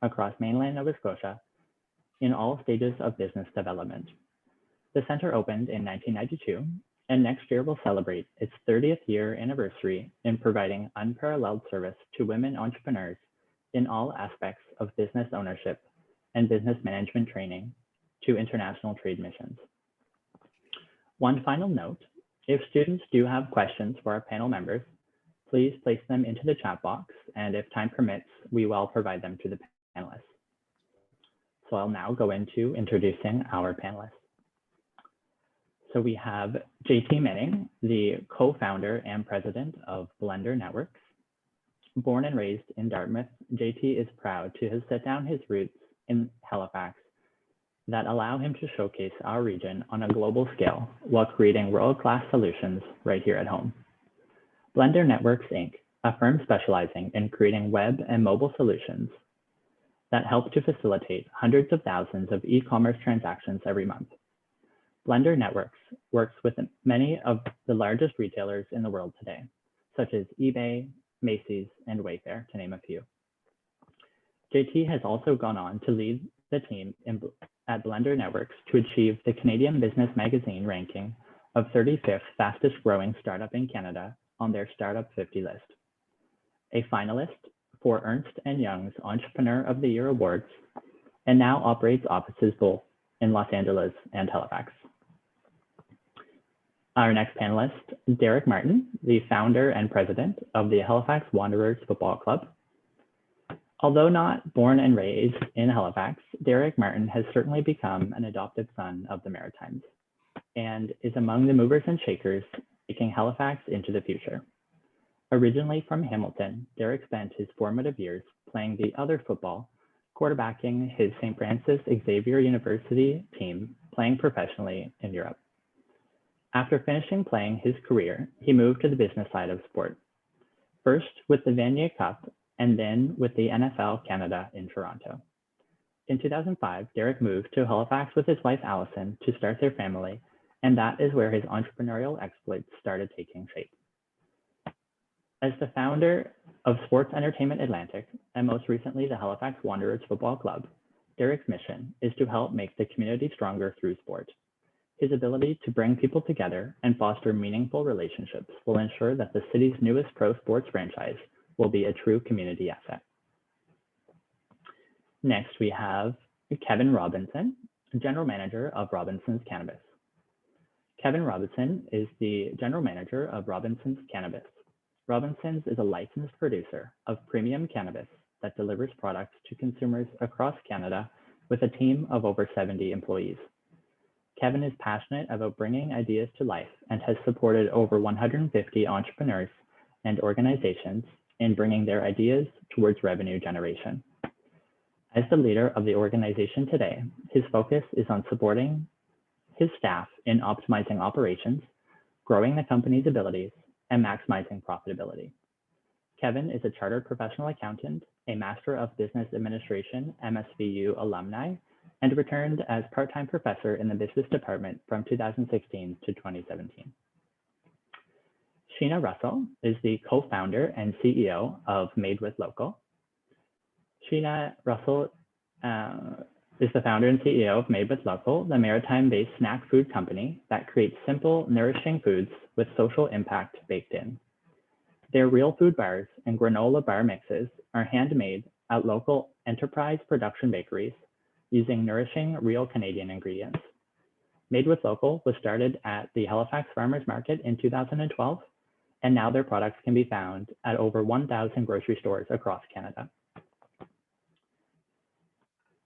across mainland Nova Scotia in all stages of business development. The center opened in 1992, and next year will celebrate its 30th year anniversary in providing unparalleled service to women entrepreneurs in all aspects of business ownership and business management training to international trade missions. One final note, if students do have questions for our panel members, please place them into the chat box, and if time permits, we will provide them to the panelists. So I'll now go into introducing our panelists. So we have JT Manning, the co-founder and president of Blender Networks. Born and raised in Dartmouth, JT is proud to have set down his roots in Halifax that allow him to showcase our region on a global scale while creating world-class solutions right here at home. Blender Networks, Inc., a firm specializing in creating web and mobile solutions that help to facilitate hundreds of thousands of e-commerce transactions every month. Blender Networks works with many of the largest retailers in the world today, such as eBay, Macy's, and Wayfair, to name a few. JT has also gone on to lead the team at Blender Networks to achieve the Canadian Business Magazine ranking of 35th fastest growing startup in Canada on their Startup 50 list, a finalist for Ernst & Young's Entrepreneur of the Year Awards, and now operates offices both in Los Angeles and Halifax. Our next panelist, Derek Martin, the founder and president of the Halifax Wanderers Football Club. Although not born and raised in Halifax, Derek Martin has certainly become an adopted son of the Maritimes and is among the movers and shakers taking Halifax into the future. Originally from Hamilton, Derek spent his formative years playing the other football, quarterbacking his St. Francis Xavier University team, playing professionally in Europe. After finishing playing his career, he moved to the business side of sport, first with the Vanier Cup and then with the NFL Canada in Toronto. In 2005, Derek moved to Halifax with his wife, Allison, to start their family, and that is where his entrepreneurial exploits started taking shape. As the founder of Sports Entertainment Atlantic, and most recently the Halifax Wanderers Football Club, Derek's mission is to help make the community stronger through sport. His ability to bring people together and foster meaningful relationships will ensure that the city's newest pro sports franchise will be a true community asset. Next, we have Kevin Robinson, General Manager of Robinson's Cannabis. Kevin Robinson is the General Manager of Robinson's Cannabis. Robinson's is a licensed producer of premium cannabis that delivers products to consumers across Canada with a team of over 70 employees. Kevin is passionate about bringing ideas to life and has supported over 150 entrepreneurs and organizations in bringing their ideas towards revenue generation. As the leader of the organization today, his focus is on supporting his staff in optimizing operations, growing the company's abilities, and maximizing profitability. Kevin is a chartered professional accountant, a Master of Business Administration MSVU alumni, and returned as part-time professor in the business department from 2016 to 2017. Sheena Russel is the co-founder and CEO of Made with Local. Sheena Russel is the founder and CEO of Made with Local, the maritime-based snack food company that creates simple, nourishing foods with social impact baked in. Their real food bars and granola bar mixes are handmade at local enterprise production bakeries using nourishing, real Canadian ingredients. Made with Local was started at the Halifax Farmers Market in 2012, and now their products can be found at over 1,000 grocery stores across Canada.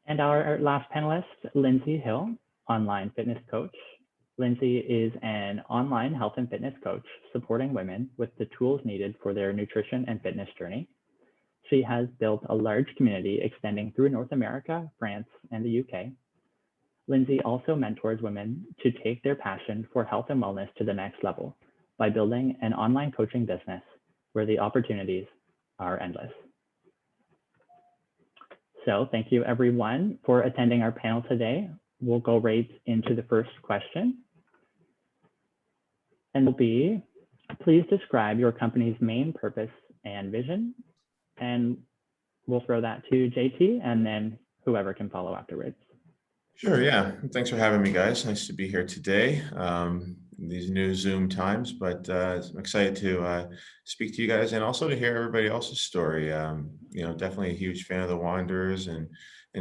And our last panelist, Lindsay Hill, online fitness coach. Lindsay is an online health and fitness coach supporting women with the tools needed for their nutrition and fitness journey. She has built a large community extending through North America, France, and the UK. Lindsay also mentors women to take their passion for health and wellness to the next level by building an online coaching business where the opportunities are endless. So thank you everyone for attending our panel today. We'll go right into the first question. And will be, please describe your company's main purpose and vision, and we'll throw that to JT and then whoever can follow afterwards. Sure, yeah. Thanks for having me, guys. Nice to be here today. These new Zoom times, but I'm excited to speak to you guys and also to hear everybody else's story. Definitely a huge fan of the Wanderers, and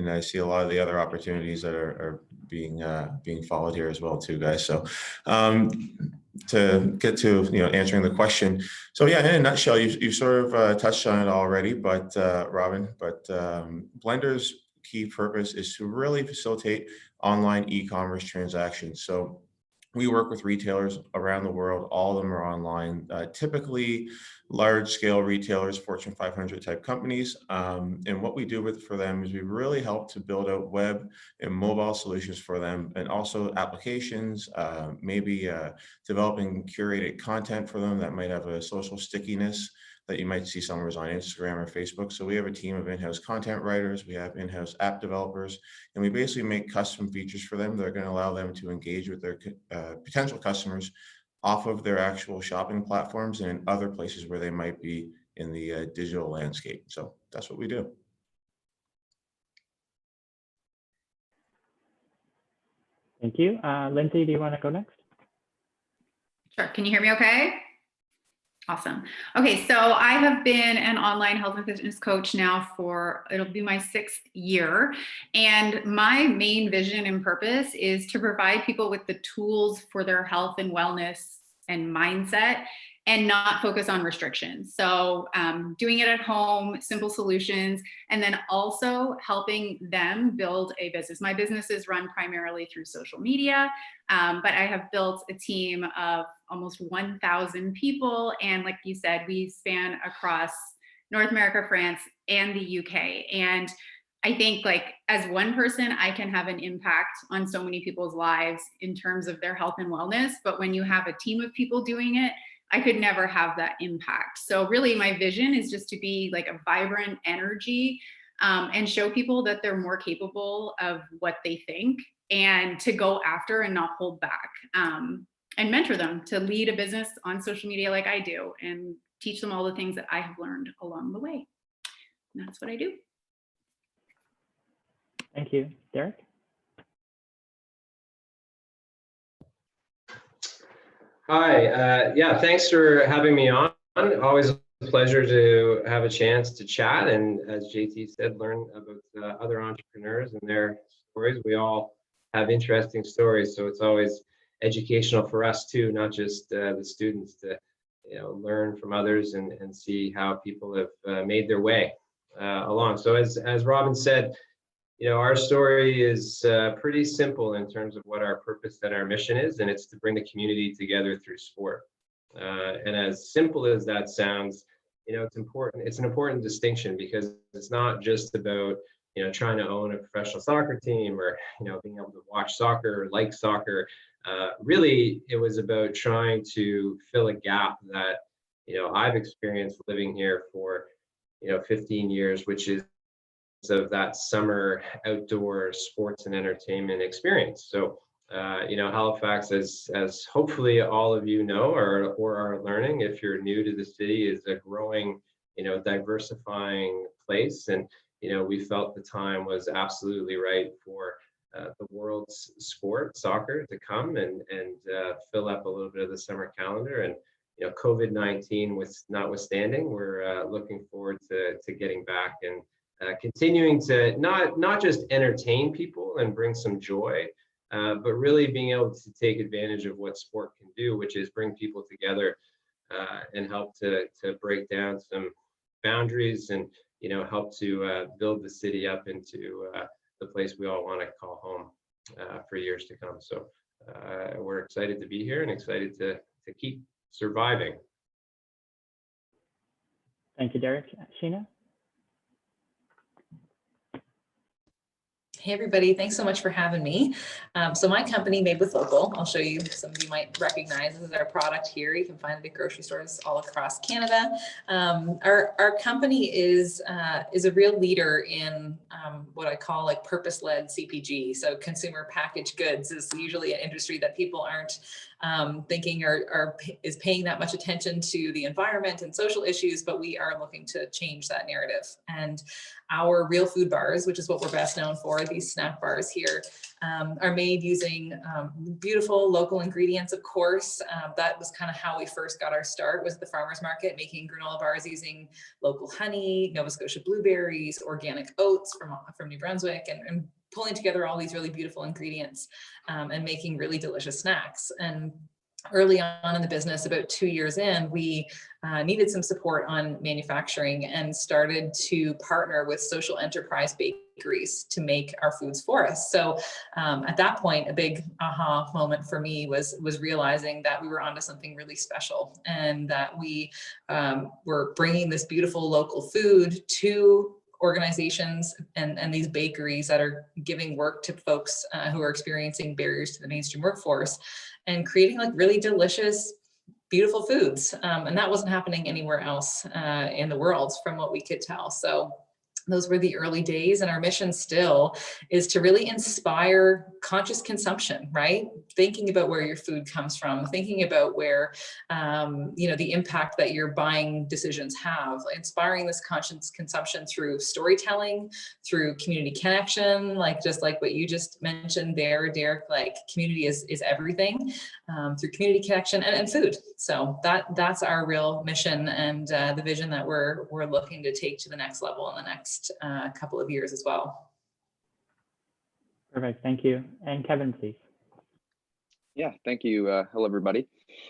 I see a lot of the other opportunities that are being followed here as well, too, guys. So to get to answering the question, so yeah, in a nutshell, you sort of touched on it already, but Robin, Blender's key purpose is to really facilitate online e-commerce transactions. So we work with retailers around the world. All of them are online, typically large scale retailers, Fortune 500 type companies. And what we do for them is we really help to build out web and mobile solutions for them, and also applications, maybe developing curated content for them that might have a social stickiness that you might see somewhere on Instagram or Facebook. So we have a team of in-house content writers, we have in-house app developers, and we basically make custom features for them that are going to allow them to engage with their potential customers off of their actual shopping platforms and in other places where they might be in the digital landscape. So that's what we do. Thank you. Lindsay, do you want to go next? Sure. Can you hear me okay? Awesome. Okay, so I have been an online health and fitness coach now it'll be my 6th year. And my main vision and purpose is to provide people with the tools for their health and wellness and mindset, and not focus on restrictions. So doing it at home, simple solutions, and then also helping them build a business. My business is run primarily through social media, but I have built a team of almost 1,000 people. And like you said, we span across North America, France, and the UK. And I think as one person, I can have an impact on so many people's lives in terms of their health and wellness. But when you have a team of people doing it, I could never have that impact. So really my vision is just to be like a vibrant energy, and show people that they're more capable of what they think, and to go after and not hold back, and mentor them to lead a business on social media like I do, and teach them all the things that I have learned along the way. And that's what I do. Thank you. Derek? Hi, yeah, thanks for having me on. Always a pleasure to have a chance to chat, and as JT said, learn about other entrepreneurs and their stories. We all have interesting stories, so it's always educational for us too, not just the students, to learn from others and see how people have made their way along. So as Robin said, our story is pretty simple in terms of what our purpose and our mission is, and it's to bring the community together through sport. And as simple as that sounds, it's important. It's an important distinction, because it's not just about trying to own a professional soccer team, or being able to watch soccer or like soccer. Really, it was about trying to fill a gap that I've experienced living here for 15 years, which is of that summer outdoor sports and entertainment experience. So Halifax, as hopefully all of you know or are learning, if you're new to the city, is a growing diversifying place, and we felt the time was absolutely right for the world's sport, soccer, to come and fill up a little bit of the summer calendar. And COVID-19 notwithstanding, we're looking forward to getting back and continuing to not just entertain people and bring some joy, but really being able to take advantage of what sport can do, which is bring people together and help to break down some boundaries, and help to build the city up into the place we all want to call home for years to come. So we're excited to be here and excited to keep surviving. Thank you, Derek. Sheena? Hey everybody, thanks so much for having me. So my company, Made with Local, I'll show you, some of you might recognize this is our product here. You can find it at grocery stores all across Canada. Our company is a real leader in what I call like purpose-led CPG. So consumer packaged goods is usually an industry that people aren't thinking is paying that much attention to the environment and social issues, but we are looking to change that narrative. And our real food bars, which is what we're best known for, these snack bars here, are made using beautiful local ingredients, of course. That was kind of how we first got our start, was at the farmers market, making granola bars using local honey, Nova Scotia blueberries, organic oats from New Brunswick, and pulling together all these really beautiful ingredients and making really delicious snacks. And early on in the business, about 2 years in, we needed some support on manufacturing and started to partner with social enterprise bakeries to make our foods for us. So at that point, a big aha moment for me was realizing that we were onto something really special, and that we were bringing this beautiful local food to organizations and these bakeries that are giving work to folks who are experiencing barriers to the mainstream workforce, and creating like really delicious, beautiful foods. And that wasn't happening anywhere else in the world from what we could tell. So those were the early days, and our mission still is to really inspire conscious consumption, right? Thinking about where your food comes from, thinking about where, the impact that your buying decisions have, inspiring this conscious consumption through storytelling, through community connection, just like what you just mentioned there, Derek, like community is everything, through community connection and food. So that's our real mission, and the vision that we're looking to take to the next level in the next couple of years as well. Perfect, thank you. And Kevin, please. Yeah, thank you. Hello, everybody.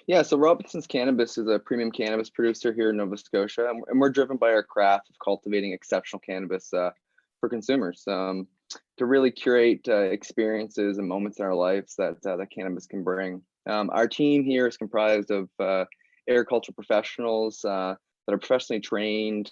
Yeah, so Robinson's Cannabis is a premium cannabis producer here in Nova Scotia, and we're driven by our craft of cultivating exceptional cannabis for consumers to really curate experiences and moments in our lives that cannabis can bring. Our team here is comprised of agricultural professionals that are professionally trained,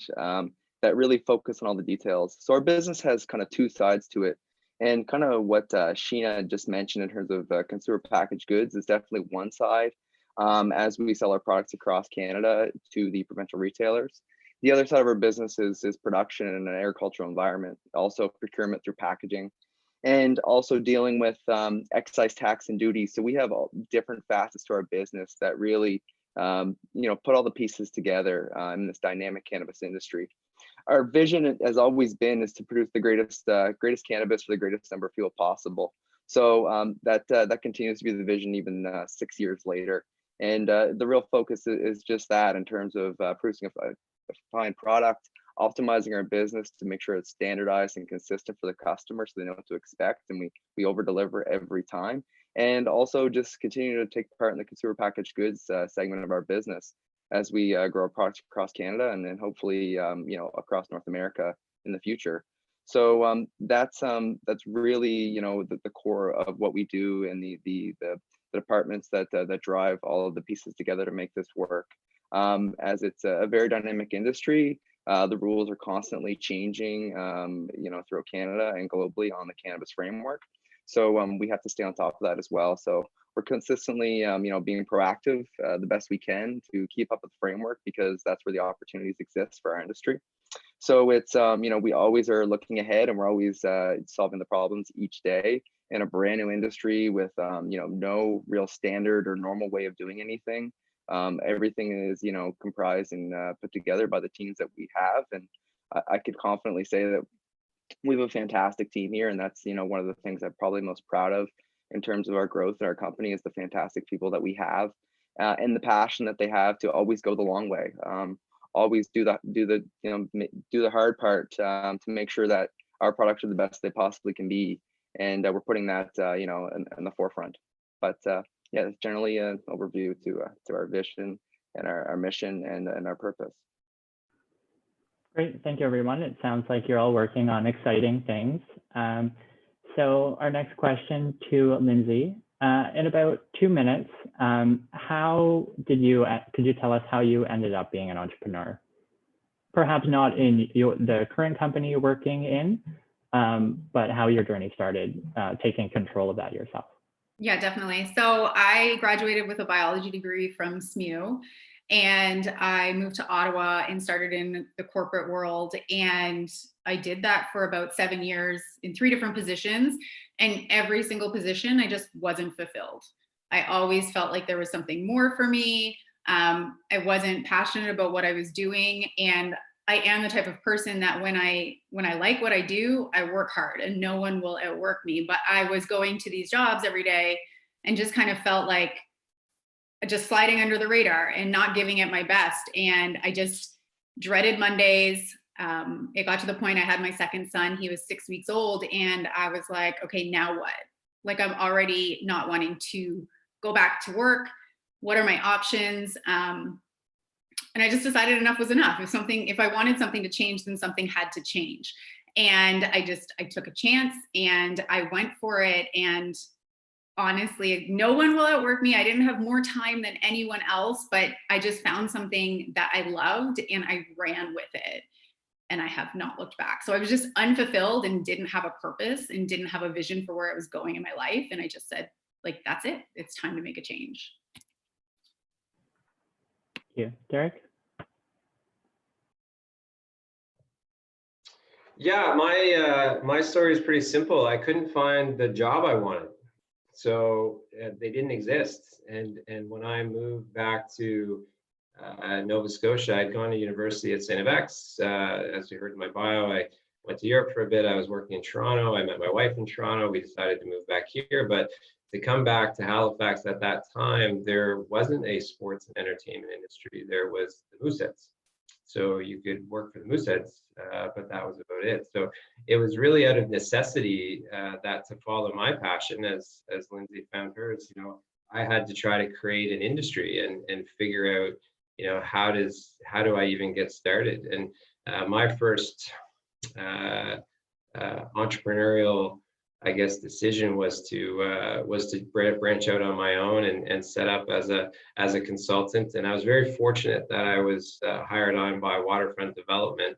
that really focus on all the details. So our business has kind of two sides to it. And kind of what Sheena just mentioned in terms of consumer packaged goods is definitely one side, as we sell our products across Canada to the provincial retailers. The other side of our business is production in an agricultural environment, also procurement through packaging, and also dealing with excise tax and duties. So we have all different facets to our business that really put all the pieces together in this dynamic cannabis industry. Our vision has always been is to produce the greatest cannabis for the greatest number of people possible. So that continues to be the vision even 6 years later. And the real focus is just that, in terms of producing a fine product, optimizing our business to make sure it's standardized and consistent for the customer so they know what to expect, and we over deliver every time. And also just continue to take part in the consumer packaged goods segment of our business as we grow our products across Canada, and then hopefully across North America in the future. So that's really the core of what we do, and the departments that drive all of the pieces together to make this work. As it's a very dynamic industry, the rules are constantly changing, throughout Canada and globally on the cannabis framework. So we have to stay on top of that as well. So we're consistently, being proactive the best we can to keep up with the framework, because that's where the opportunities exist for our industry. So it's, we always are looking ahead, and we're always solving the problems each day in a brand new industry with, no real standard or normal way of doing anything. Everything is, comprised and put together by the teams that we have. And I could confidently say that we have a fantastic team here, and that's one of the things I'm probably most proud of in terms of our growth in our company, is the fantastic people that we have, and the passion that they have to always go the long way, always do the hard part to make sure that our products are the best they possibly can be, and we're putting that in the forefront. But yeah, that's generally an overview to our vision and our mission and our purpose. Great, thank you everyone. It sounds like you're all working on exciting things. So our next question to Lindsay, in about 2 minutes, could you tell us how you ended up being an entrepreneur? Perhaps not in the current company you're working in, but how your journey started taking control of that yourself. Yeah, definitely. So I graduated with a biology degree from SMU, and I moved to Ottawa and started in the corporate world. And I did that for about 7 years in 3 different positions. And every single position, I just wasn't fulfilled. I always felt like there was something more for me. I wasn't passionate about what I was doing. And I am the type of person that when I like what I do, I work hard and no one will outwork me. But I was going to these jobs every day and just kind of felt like just sliding under the radar and not giving it my best. And I just dreaded Mondays. It got to the point I had my second son. He was 6 weeks old. And I was like, okay, now what? Like, I'm already not wanting to go back to work. What are my options? And I just decided enough was enough. If I wanted something to change, then something had to change. And I took a chance and I went for it. And honestly, no one will outwork me. I didn't have more time than anyone else, but I just found something that I loved and I ran with it. And I have not looked back. So I was just unfulfilled and didn't have a purpose and didn't have a vision for where I was going in my life. And I just said, like, that's it. It's time to make a change. Thank you. Derek? Yeah, my story is pretty simple. I couldn't find the job I wanted, so they didn't exist. And when I moved back to Nova Scotia, I'd gone to university at St. FX. As you heard in my bio, I went to Europe for a bit. I was working in Toronto. I met my wife in Toronto. We decided to move back here, but to come back to Halifax at that time, there wasn't a sports and entertainment industry. There was the Mooseheads. So you could work for the Mooseheads, but that was about it. So it was really out of necessity that to follow my passion, as Lindsay found hers, I had to try to create an industry and figure out, how do I even get started? And my first entrepreneurial, I guess, decision was to branch out on my own and set up as a consultant. And I was very fortunate that I was hired on by Waterfront Development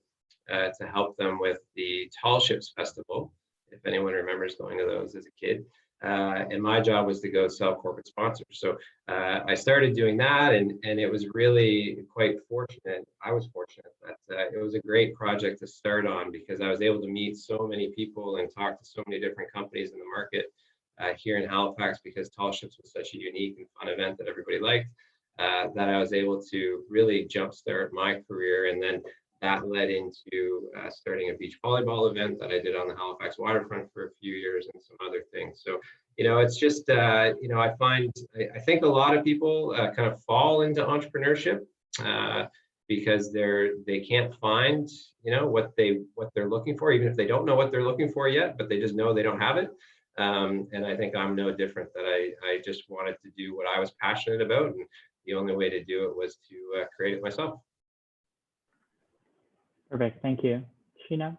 to help them with the Tall Ships Festival, if anyone remembers going to those as a kid. And my job was to go sell corporate sponsors. So I started doing that, and it was really quite fortunate. I was fortunate that it was a great project to start on, because I was able to meet so many people and talk to so many different companies in the market here in Halifax, because Tall Ships was such a unique and fun event that everybody liked, that I was able to really jumpstart my career. And then that led into starting a beach volleyball event that I did on the Halifax waterfront for a few years, and some other things. So, it's just, I think a lot of people kind of fall into entrepreneurship because they can't find, what they're looking for, even if they don't know what they're looking for yet, but they just know they don't have it. And I think I'm no different, that I just wanted to do what I was passionate about. And the only way to do it was to create it myself. Perfect. Thank you. Sheena?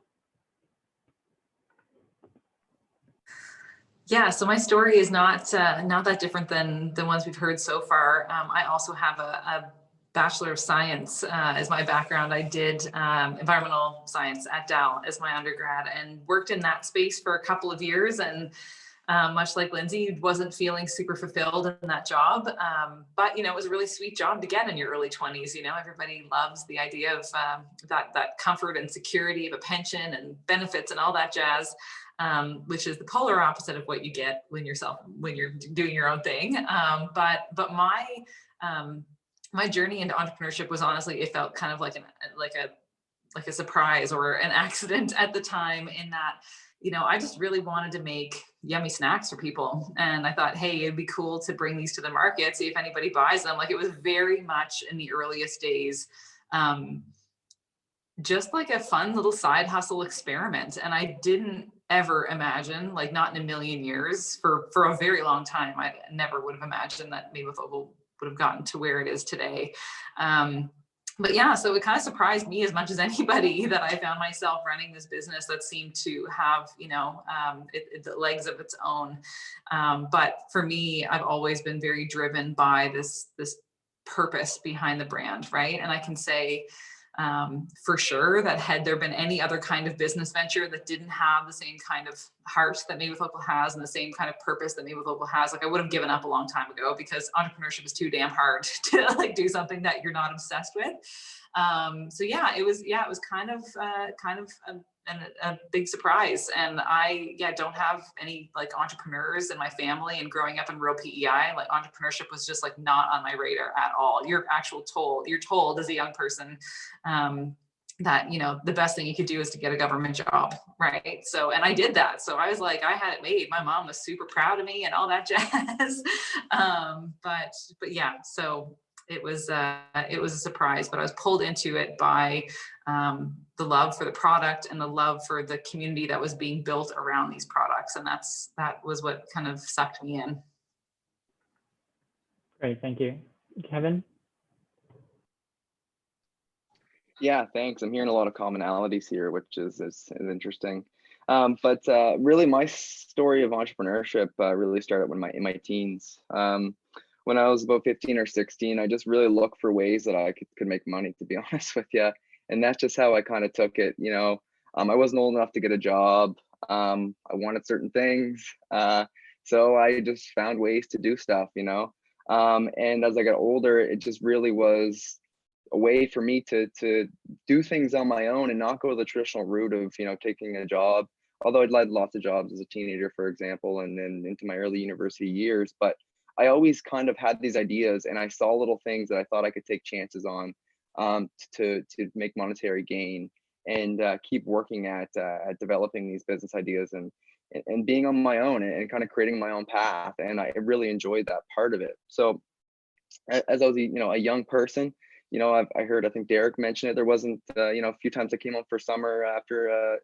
Yeah, so my story is not that different than the ones we've heard so far. I also have a Bachelor of Science as my background. I did environmental science at Dal as my undergrad and worked in that space for a couple of years. And much like Lindsay, wasn't feeling super fulfilled in that job. But, it was a really sweet job to get in your early 20s. Everybody loves the idea of that comfort and security of a pension and benefits and all that jazz, which is the polar opposite of what you get when you're doing your own thing. But my journey into entrepreneurship was, honestly, it felt kind of like a surprise or an accident at the time, in that, I just really wanted to make yummy snacks for people. And I thought, hey, it'd be cool to bring these to the market, see if anybody buys them. Like, it was very much in the earliest days, just like a fun little side hustle experiment. And I didn't ever imagine, like, not in a million years, for a very long time, I never would have imagined that Made with Local would have gotten to where it is today. But yeah, so it kind of surprised me as much as anybody that I found myself running this business that seemed to have, the legs of its own. But for me, I've always been very driven by this purpose behind the brand, right? And I can say, for sure, that had there been any other kind of business venture that didn't have the same kind of heart that Made with Local has and the same kind of purpose that Made with Local has, like I would have given up a long time ago, because entrepreneurship is too damn hard to like do something that you're not obsessed with. So yeah, it was kind of a big surprise. And I don't have any like entrepreneurs in my family, and growing up in rural PEI, like entrepreneurship was just like not on my radar at all. You're told as a young person that, you know, the best thing you could do is to get a government job, right? So, and I did that. So I was like, I had it made. My mom was super proud of me and all that jazz. But yeah, so it was a surprise, but I was pulled into it by the love for the product and the love for the community that was being built around these products. And that was what kind of sucked me in. Great, thank you. Kevin? Yeah, thanks. I'm hearing a lot of commonalities here, which is interesting. But really, my story of entrepreneurship really started in my teens. When I was about 15 or 16, I just really looked for ways that I could make money, to be honest with you. And that's just how I kind of took it. You know, I wasn't old enough to get a job. I wanted certain things. So I just found ways to do stuff, you know. And as I got older, it just really was a way for me to do things on my own and not go the traditional route of, you know, taking a job. Although I'd led lots of jobs as a teenager, for example, and then into my early university years. But I always kind of had these ideas, and I saw little things that I thought I could take chances on to make monetary gain, and keep working at developing these business ideas and being on my own and kind of creating my own path. And I really enjoyed that part of it. So as I was, you know, a young person, you know, I think Derek mentioned it. There wasn't, you know, a few times I came home for summer after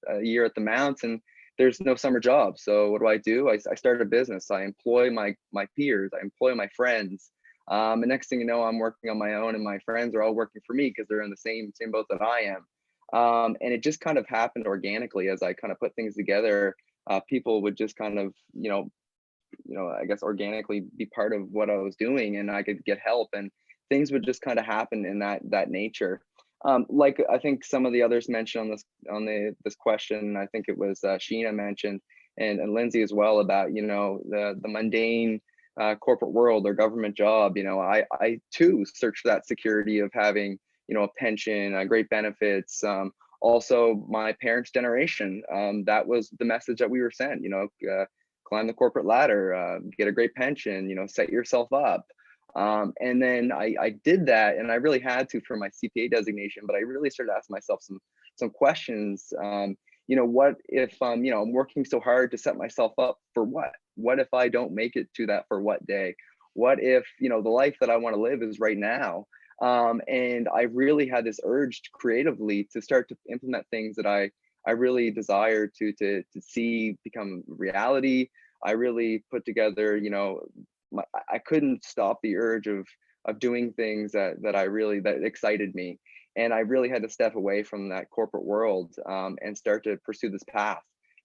a year at the Mounts, and there's no summer job. So what do? I started a business. I employ my peers. I employ my friends. And next thing you know, I'm working on my own, and my friends are all working for me because they're in the same boat that I am. And it just kind of happened organically as I kind of put things together. People would just kind of, you know, I guess organically be part of what I was doing, and I could get help, and things would just kind of happen in that nature. Like I think some of the others mentioned on this question, I think it was Sheena mentioned, and Lindsay as well, about, you know, the mundane corporate world or government job. You know, I too searched for that security of having, you know, a pension, great benefits. Also, my parents' generation, that was the message that we were sent. You know, climb the corporate ladder, get a great pension. You know, set yourself up. And then I did that, and I really had to for my CPA designation, but I really started asking myself some questions. You know, what if you know, I'm working so hard to set myself up for what? What if I don't make it to that for what day? What if, you know, the life that I want to live is right now? And I really had this urge creatively to start to implement things that I really desire to see become reality. I really put together, you know, I couldn't stop the urge of doing things that excited me, and I really had to step away from that corporate world and start to pursue this path.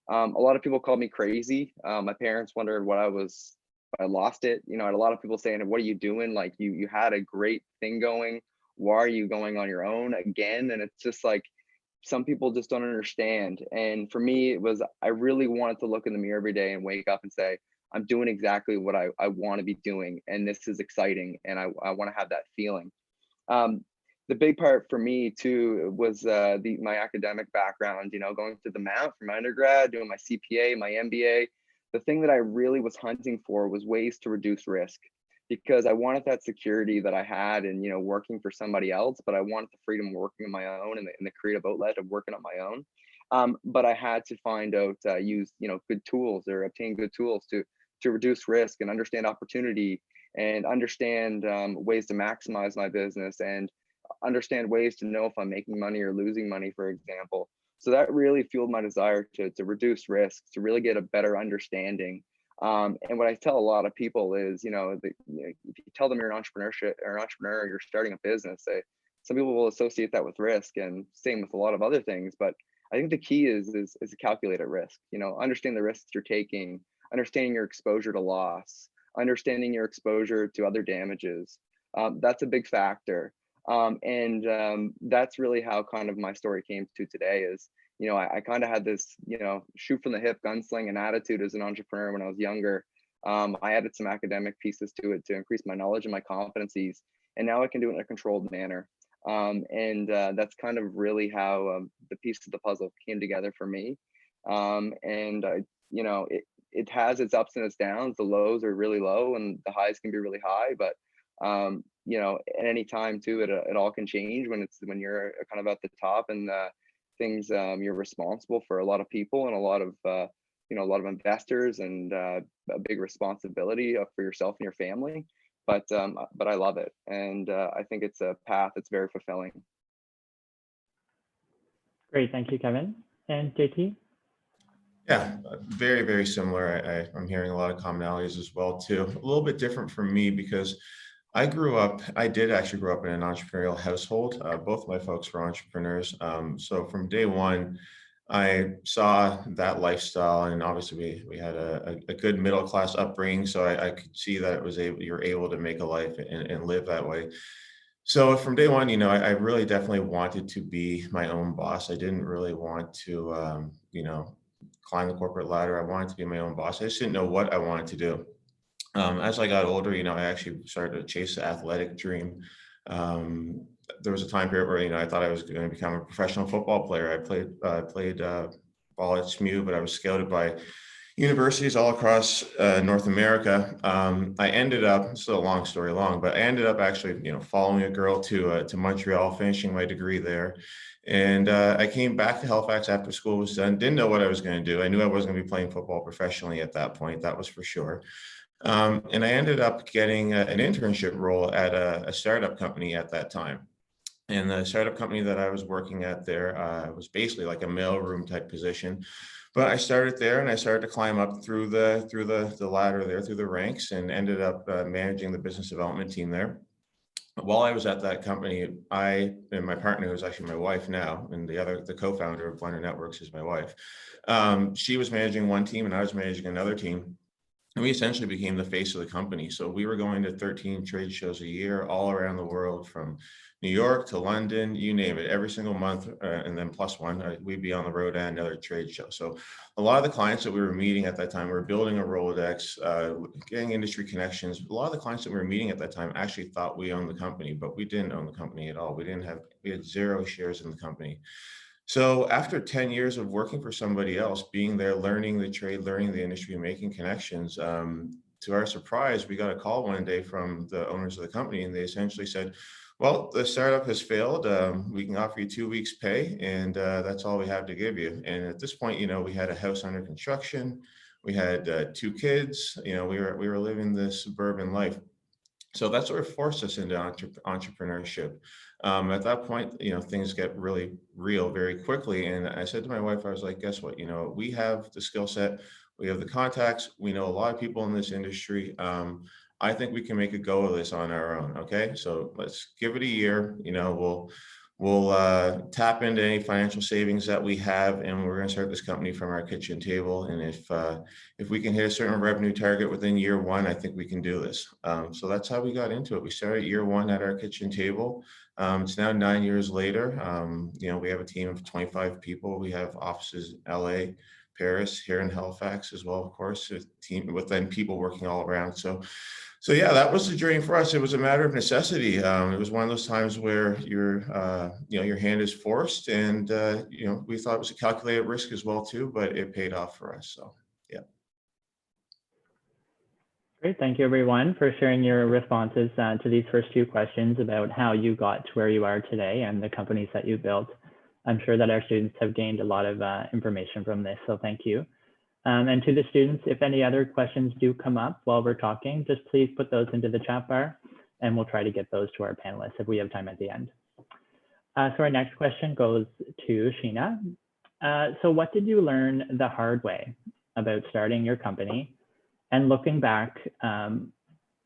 A lot of people called me crazy. My parents wondered what I lost it. You know, I had a lot of people saying, "What are you doing? Like you had a great thing going. Why are you going on your own again?" And it's just like, some people just don't understand. And for me, it was, I really wanted to look in the mirror every day and wake up and say, I'm doing exactly what I want to be doing, and this is exciting, and I want to have that feeling. The big part for me too was my academic background. You know, going to the Mount for my undergrad, doing my CPA, my MBA. The thing that I really was hunting for was ways to reduce risk, because I wanted that security that I had in, you know, working for somebody else, but I wanted the freedom of working on my own and the creative outlet of working on my own. But I had to find out, use, you know, good tools, or obtain good tools to reduce risk and understand opportunity, and understand ways to maximize my business, and understand ways to know if I'm making money or losing money, for example. So that really fueled my desire to reduce risk, to really get a better understanding. And what I tell a lot of people is, you know, if you tell them you're an entrepreneur, you're starting a business, some people will associate that with risk, and same with a lot of other things. But I think the key is to calculate a risk. You know, understand the risks you're taking, understanding your exposure to loss, understanding your exposure to other damages. That's a big factor. That's really how kind of my story came to today is, you know, I kind of had this, you know, shoot from the hip gunslinging attitude as an entrepreneur when I was younger. I added some academic pieces to it to increase my knowledge and my competencies, and now I can do it in a controlled manner. That's kind of really how the piece of the puzzle came together for me. You know, it has its ups and its downs. The lows are really low, and the highs can be really high. But you know, at any time too, it all can change when you're kind of at the top, and things you're responsible for a lot of people and a lot of you know, a lot of investors, and a big responsibility for yourself and your family. But I love it, and I think it's a path that's very fulfilling. Great, thank you, Kevin. And JT? Yeah, very, very similar. I'm hearing a lot of commonalities as well too. A little bit different for me because I did actually grow up in an entrepreneurial household. Both my folks were entrepreneurs. So from day one, I saw that lifestyle, and obviously we had a good middle class upbringing. So I could see that you're able to make a life and live that way. So from day one, you know, I really definitely wanted to be my own boss. I didn't really want to, you know, climb the corporate ladder. I wanted to be my own boss. I just didn't know what I wanted to do. As I got older, you know, I actually started to chase the athletic dream. There was a time period where, you know, I thought I was going to become a professional football player. I played ball at SMU, but I was scouted by universities all across North America. I ended up, still a long story long, but I ended up actually, you know, following a girl to Montreal, finishing my degree there. And I came back to Halifax after school was done. Didn't know what I was going to do. I knew I wasn't going to be playing football professionally at that point. That was for sure. And I ended up getting an internship role at a startup company at that time. And the startup company that I was working at there was basically like a mailroom type position. But I started there, and I started to climb up through the ladder there, through the ranks, and ended up managing the business development team there. While I was at that company, I and my partner, who's actually my wife now, and the co-founder of Blender Networks is my wife. She was managing one team, and I was managing another team. And we essentially became the face of the company. So we were going to 13 trade shows a year all around the world, from New York to London, you name it, every single month. And then plus one, we'd be on the road at another trade show. So a lot of the clients that we were meeting at that time, we were building a Rolodex, getting industry connections. A lot of the clients that we were meeting at that time actually thought we owned the company, but we didn't own the company at all. We had 0 shares in the company. So after 10 years of working for somebody else, being there, learning the trade, learning the industry, making connections, to our surprise, we got a call one day from the owners of the company, and they essentially said, well, the startup has failed. We can offer you 2 weeks pay, and that's all we have to give you. And at this point, you know, we had a house under construction. We had 2 kids. You know, we were living this suburban life. So that sort of forced us into entrepreneurship. At that point, you know, things get really real very quickly. And I said to my wife, I was like, guess what? You know, we have the skill set, we have the contacts, we know a lot of people in this industry. I think we can make a go of this on our own. Okay, so let's give it a year. You know, we'll tap into any financial savings that we have, and we're going to start this company from our kitchen table. And if we can hit a certain revenue target within year 1, I think we can do this. So that's how we got into it. We started year 1 at our kitchen table. It's now 9 years later. You know, we have a team of 25 people. We have offices in LA, Paris, here in Halifax as well, of course, a team with then people working all around. So yeah, that was the dream for us. It was a matter of necessity. It was one of those times where you know, your hand is forced, and you know, we thought it was a calculated risk as well too, but it paid off for us. So yeah. Great, thank you everyone for sharing your responses to these first 2 questions about how you got to where you are today and the companies that you built. I'm sure that our students have gained a lot of information from this, so thank you. And to the students, if any other questions do come up while we're talking, just please put those into the chat bar, and we'll try to get those to our panelists if we have time at the end. So our next question goes to Sheena. So what did you learn the hard way about starting your company? And looking back,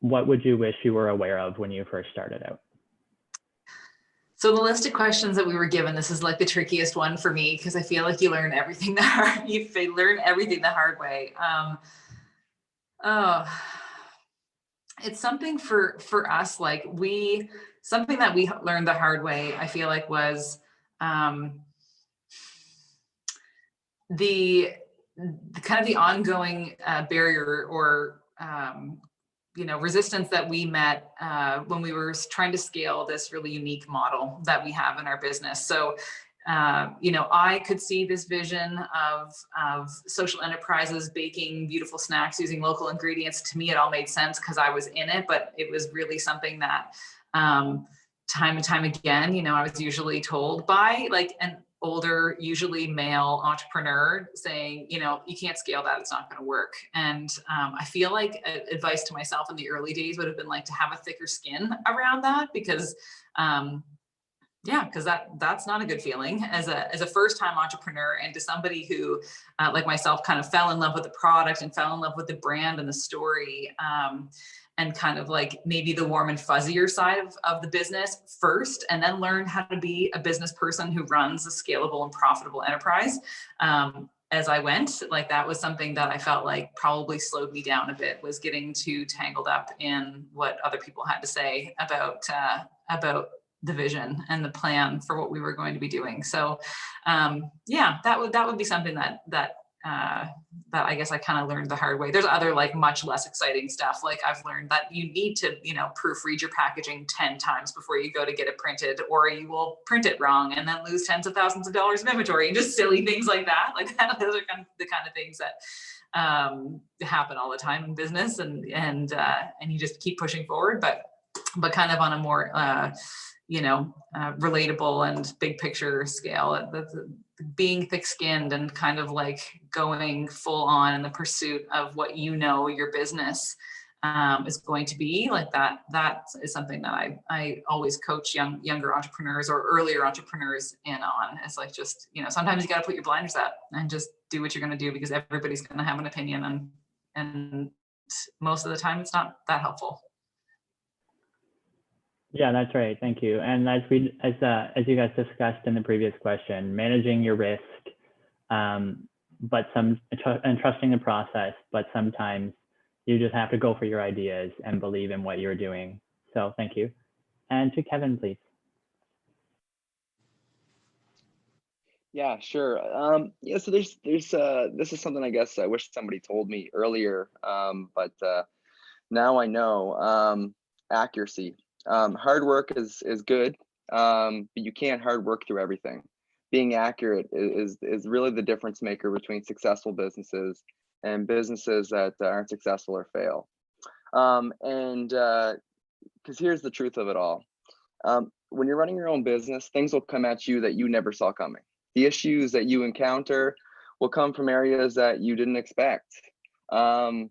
what would you wish you were aware of when you first started out? So the list of questions that we were given, this is like the trickiest one for me, because I feel like you learn everything the hard way. it's something for us, like something that we learned the hard way, I feel like, was the kind of the ongoing barrier or resistance that we met when we were trying to scale this really unique model that we have in our business. So I could see this vision of social enterprises baking beautiful snacks using local ingredients. To me, it all made sense because I was in it, but it was really something that time and time again, I was usually told by like an older, usually male entrepreneur saying, you can't scale that, it's not going to work. And I feel like advice to myself in the early days would have been like to have a thicker skin around that, because because that's not a good feeling as a first-time entrepreneur, and to somebody who like myself kind of fell in love with the product and fell in love with the brand and the story, and kind of like maybe the warm and fuzzier side of the business first, and then learn how to be a business person who runs a scalable and profitable enterprise as I went. Like that was something that I felt like probably slowed me down a bit, was getting too tangled up in what other people had to say about the vision and the plan for what we were going to be doing. So that would be something that I guess I kind of learned the hard way. There's other like much less exciting stuff. Like I've learned that you need to, proofread your packaging 10 times before you go to get it printed, or you will print it wrong and then lose tens of thousands of dollars of inventory, and just silly things like that. Like that, those are the kind of things that happen all the time in business, and you just keep pushing forward, but kind of on a more relatable and big picture scale. Being thick-skinned and kind of like going full on in the pursuit of what your business is going to be like, that is something that I always coach younger entrepreneurs or earlier entrepreneurs in on. It's like, just sometimes you got to put your blinders up and just do what you're going to do, because everybody's going to have an opinion, and most of the time it's not that helpful. Yeah, that's right. Thank you. And as you guys discussed in the previous question, managing your risk, and trusting the process, but sometimes you just have to go for your ideas and believe in what you're doing. So thank you. And to Kevin, please. Yeah, sure. So there's this is something I guess I wish somebody told me earlier, but now I know. Accuracy. Hard work is good, but you can't hard work through everything. Being accurate is really the difference maker between successful businesses and businesses that aren't successful or fail. Because here's the truth of it all. When you're running your own business, things will come at you that you never saw coming. The issues that you encounter will come from areas that you didn't expect. I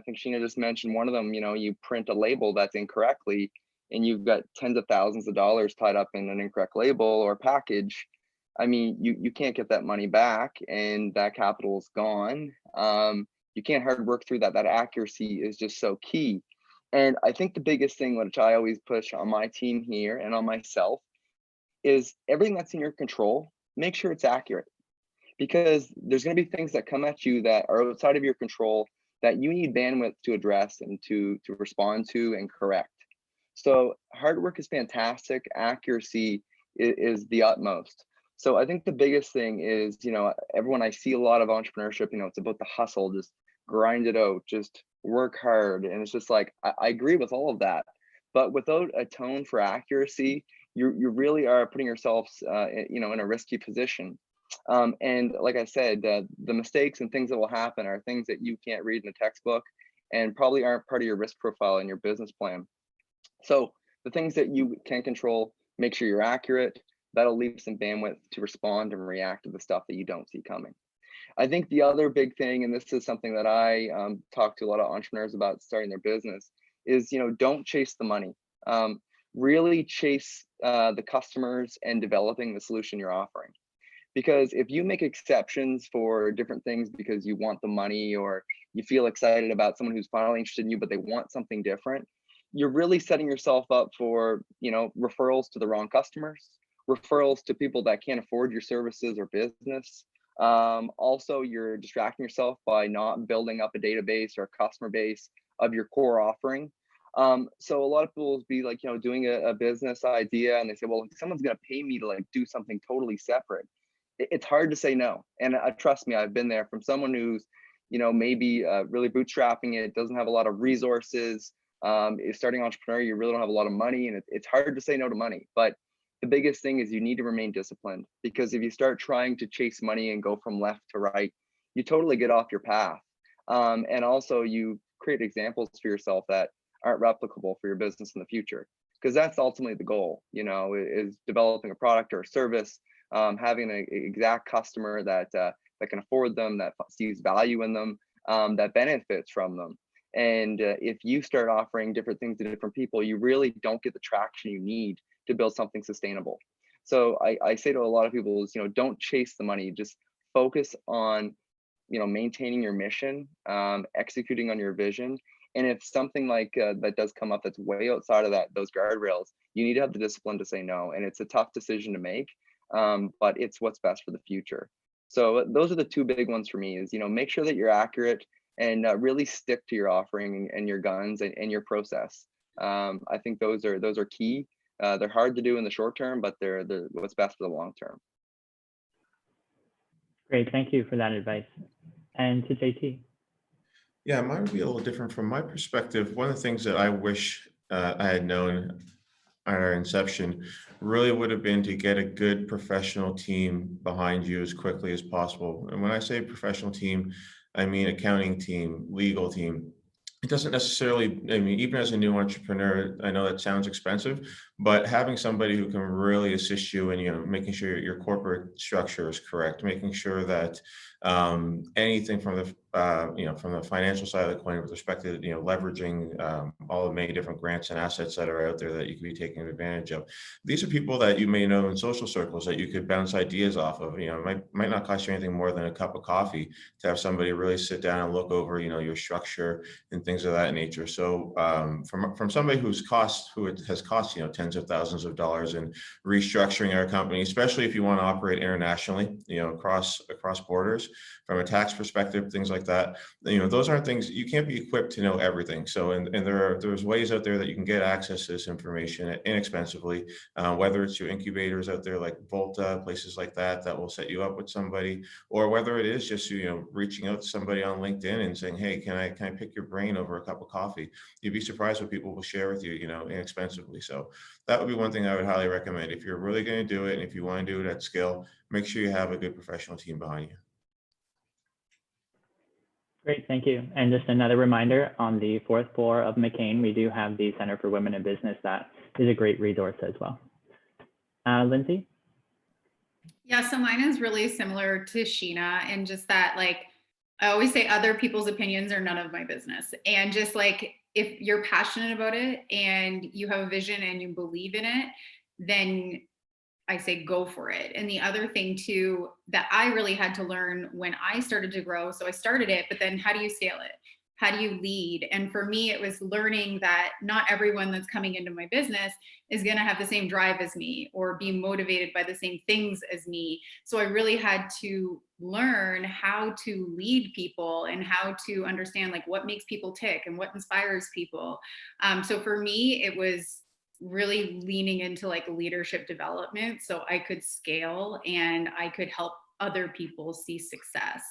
think Sheena just mentioned one of them. You print a label that's incorrectly, and you've got tens of thousands of dollars tied up in an incorrect label or package. I mean, you can't get that money back, and that capital is gone. You can't hard work through that. That accuracy is just so key. And I think the biggest thing, which I always push on my team here and on myself, is everything that's in your control, make sure it's accurate. Because there's going to be things that come at you that are outside of your control that you need bandwidth to address and to respond to and correct. So hard work is fantastic. Accuracy is the utmost. So I think the biggest thing is, everyone, I see a lot of entrepreneurship, it's about the hustle, just grind it out, just work hard. And it's just like, I agree with all of that, but without a tone for accuracy, you really are putting yourselves, in a risky position. And like I said, the mistakes and things that will happen are things that you can't read in a textbook and probably aren't part of your risk profile in your business plan. So the things that you can control, make sure you're accurate. That'll leave some bandwidth to respond and react to the stuff that you don't see coming. I think the other big thing, and this is something that I talk to a lot of entrepreneurs about starting their business, is, don't chase the money. Really chase the customers and developing the solution you're offering. Because if you make exceptions for different things because you want the money, or you feel excited about someone who's finally interested in you, but they want something different, you're really setting yourself up for, referrals to the wrong customers, referrals to people that can't afford your services or business. Also, you're distracting yourself by not building up a database or a customer base of your core offering. So a lot of people will be like, doing a business idea, and they say, well, someone's going to pay me to like do something totally separate. It's hard to say no. And trust me, I've been there from someone who's, maybe really bootstrapping it, doesn't have a lot of resources, is starting entrepreneur, you really don't have a lot of money, and it's hard to say no to money. But the biggest thing is you need to remain disciplined, because if you start trying to chase money and go from left to right, you totally get off your path. And also you create examples for yourself that aren't replicable for your business in the future, because that's ultimately the goal, is developing a product or a service, having an exact customer that can afford them, that sees value in them, that benefits from them. And if you start offering different things to different people, you really don't get the traction you need to build something sustainable. So I say to a lot of people is, don't chase the money, just focus on, maintaining your mission, executing on your vision. And if something like that does come up that's way outside of those guardrails, you need to have the discipline to say no. And it's a tough decision to make, but it's what's best for the future. So those are the two big ones for me is, make sure that you're accurate and really stick to your offering and your guns and your process. I think those are key. They're hard to do in the short term, but they're what's best for the long term. Great, thank you for that advice. And to JT. Yeah, mine would be a little different from my perspective. One of the things that I wish I had known at our inception really would have been to get a good professional team behind you as quickly as possible. And when I say professional team, I mean accounting team, legal team. It doesn't necessarily, I mean, even as a new entrepreneur, I know that sounds expensive, but having somebody who can really assist you in, making sure your corporate structure is correct, making sure that anything from the, from the financial side of the coin with respect to, leveraging all the many different grants and assets that are out there that you could be taking advantage of. These are people that you may know in social circles that you could bounce ideas off of. It might not cost you anything more than a cup of coffee to have somebody really sit down and look over, your structure and things of that nature. So from somebody who has cost, tens of thousands of dollars in restructuring our company, especially if you want to operate internationally, across borders, from a tax perspective, things like that, those aren't things, you can't be equipped to know everything. So, and there's ways out there that you can get access to this information inexpensively, whether it's your incubators out there like Volta, places like that will set you up with somebody, or whether it is just, reaching out to somebody on LinkedIn and saying, hey, can I pick your brain over a cup of coffee? You'd be surprised what people will share with you, inexpensively. So that would be one thing I would highly recommend. If you're really going to do it, and if you want to do it at scale, make sure you have a good professional team behind you. Great, thank you. And just another reminder, on the 4th floor of McCain, we do have the Center for Women in Business. That is a great resource as well. Lindsay? Yeah, so mine is really similar to Sheena, and just that, like, I always say other people's opinions are none of my business. And just like, if you're passionate about it and you have a vision and you believe in it, then I say go for it. And the other thing too, that I really had to learn when I started to grow, so I started it, but then how do you scale it? How do you lead? And for me, it was learning that not everyone that's coming into my business is going to have the same drive as me or be motivated by the same things as me. So I really had to learn how to lead people and how to understand like what makes people tick and what inspires people. So for me, it was really leaning into like leadership development so I could scale and I could help other people see success.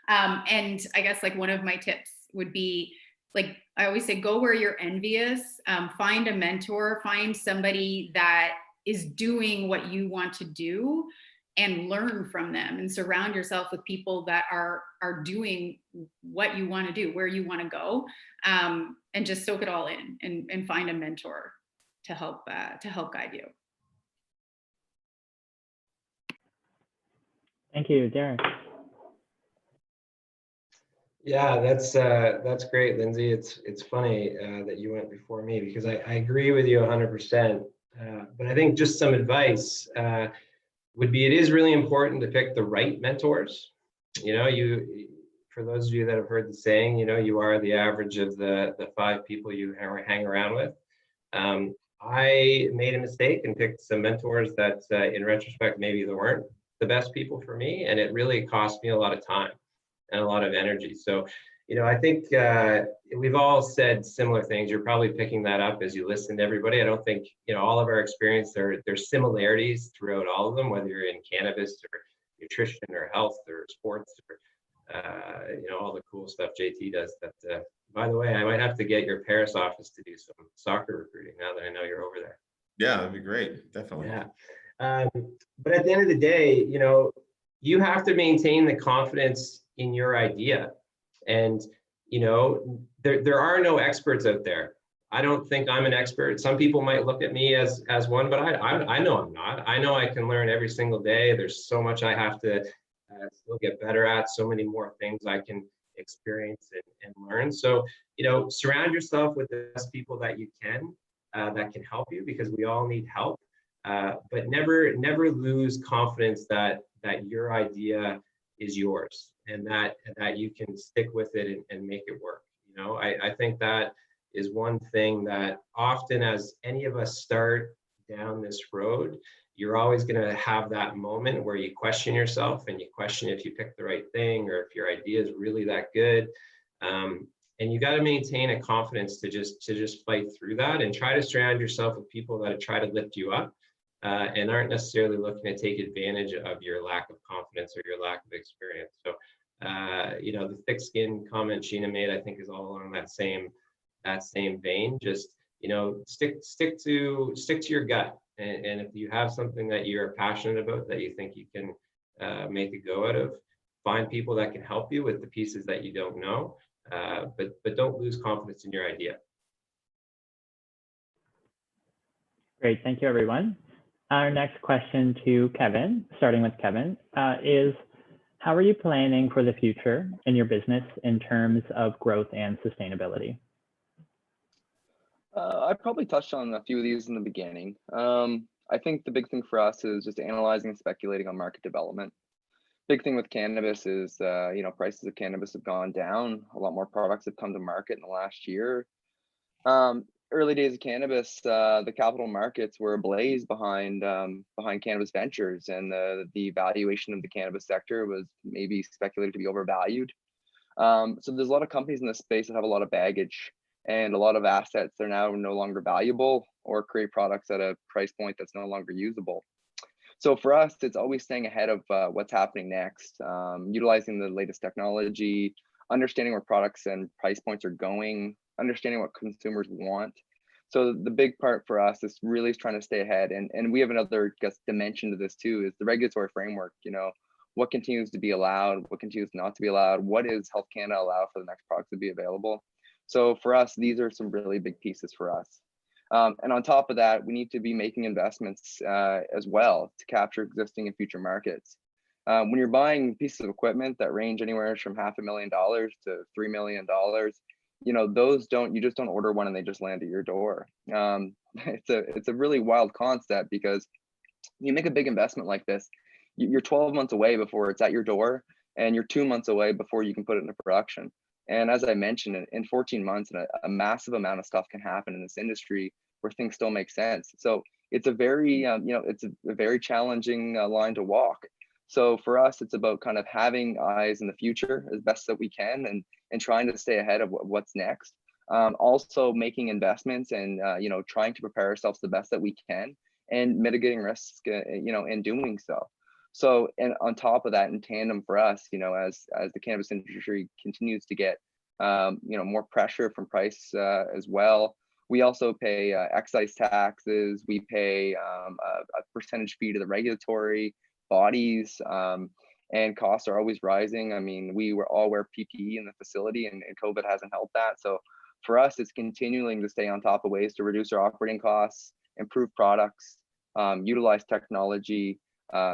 And I guess like one of my tips would be, like I always say, go where you're envious, find a mentor, find somebody that is doing what you want to do and learn from them, and surround yourself with people that are doing what you want to do, where you want to go, and just soak it all in and find a mentor to help guide you. Thank you, Derek. Yeah, that's great, Lindsay. It's funny that you went before me, because I agree with you 100%. But I think just some advice would be, it is really important to pick the right mentors. For those of you that have heard the saying, you are the average of the 5 people you hang around with. I made a mistake and picked some mentors that in retrospect, maybe they weren't the best people for me. And it really cost me a lot of time and a lot of energy. So I think we've all said similar things. You're probably picking that up as you listen to everybody. I don't think, all of our experience, there's similarities throughout all of them, whether you're in cannabis or nutrition or health or sports or, all the cool stuff JT does. That, by the way, I might have to get your Paris office to do some soccer recruiting now that I know you're over there. Yeah, that'd be great. Definitely. Yeah. But at the end of the day, you have to maintain the confidence in your idea. And, there are no experts out there. I don't think I'm an expert. Some people might look at me as one, but I know I'm not. I know I can learn every single day. There's so much I have to still get better at, so many more things I can experience and learn. So, surround yourself with the best people that you can, that can help you, because we all need help. But never lose confidence that your idea is yours, and that you can stick with it and make it work. I think that is one thing that often, as any of us start down this road, you're always going to have that moment where you question yourself and you question if you picked the right thing or if your idea is really that good. And you got to maintain a confidence to just fight through that, and try to surround yourself with people that try to lift you up, and aren't necessarily looking to take advantage of your lack of confidence or your lack of experience. So, the thick skin comment Sheena made, I think, is all along that same vein. Just, stick to your gut. And if you have something that you're passionate about, that you think you can make a go out of, find people that can help you with the pieces that you don't know, but don't lose confidence in your idea. Great, thank you, everyone. Our next question to Kevin, starting with Kevin, is how are you planning for the future in your business in terms of growth and sustainability? I probably touched on a few of these in the beginning. I think the big thing for us is just analyzing and speculating on market development. Big thing with cannabis is, prices of cannabis have gone down. A lot more products have come to market in the last year. Early days of cannabis, the capital markets were ablaze behind cannabis ventures, and the valuation of the cannabis sector was maybe speculated to be overvalued. So there's a lot of companies in this space that have a lot of baggage and a lot of assets that are now no longer valuable, or create products at a price point that's no longer usable. So for us, it's always staying ahead of what's happening next, utilizing the latest technology, understanding where products and price points are going, understanding what consumers want. So the big part for us is really trying to stay ahead. And we have another, dimension to this too, is the regulatory framework. What continues to be allowed, what continues not to be allowed, what is Health Canada allow for the next product to be available. So for us, these are some really big pieces for us. And on top of that, we need to be making investments as well to capture existing and future markets. When you're buying pieces of equipment that range anywhere from $500,000 to $3 million, you just don't order one and they just land at your door. It's a really wild concept, because you make a big investment like this, you're 12 months away before it's at your door, and you're 2 months away before you can put it into production. And as I mentioned, in 14 months, a massive amount of stuff can happen in this industry where things still make sense. So it's a very, it's a very challenging line to walk. So for us, it's about kind of having eyes in the future as best that we can, and trying to stay ahead of what's next. Also making investments and, trying to prepare ourselves the best that we can, and mitigating risks, in doing so. So, and on top of that, in tandem for us, as the cannabis industry continues to get, more pressure from price as well, we also pay excise taxes. We pay a percentage fee to the regulatory bodies, and costs are always rising. I mean, we all wear PPE in the facility, and COVID hasn't helped that. So for us, it's continuing to stay on top of ways to reduce our operating costs, improve products, utilize technology,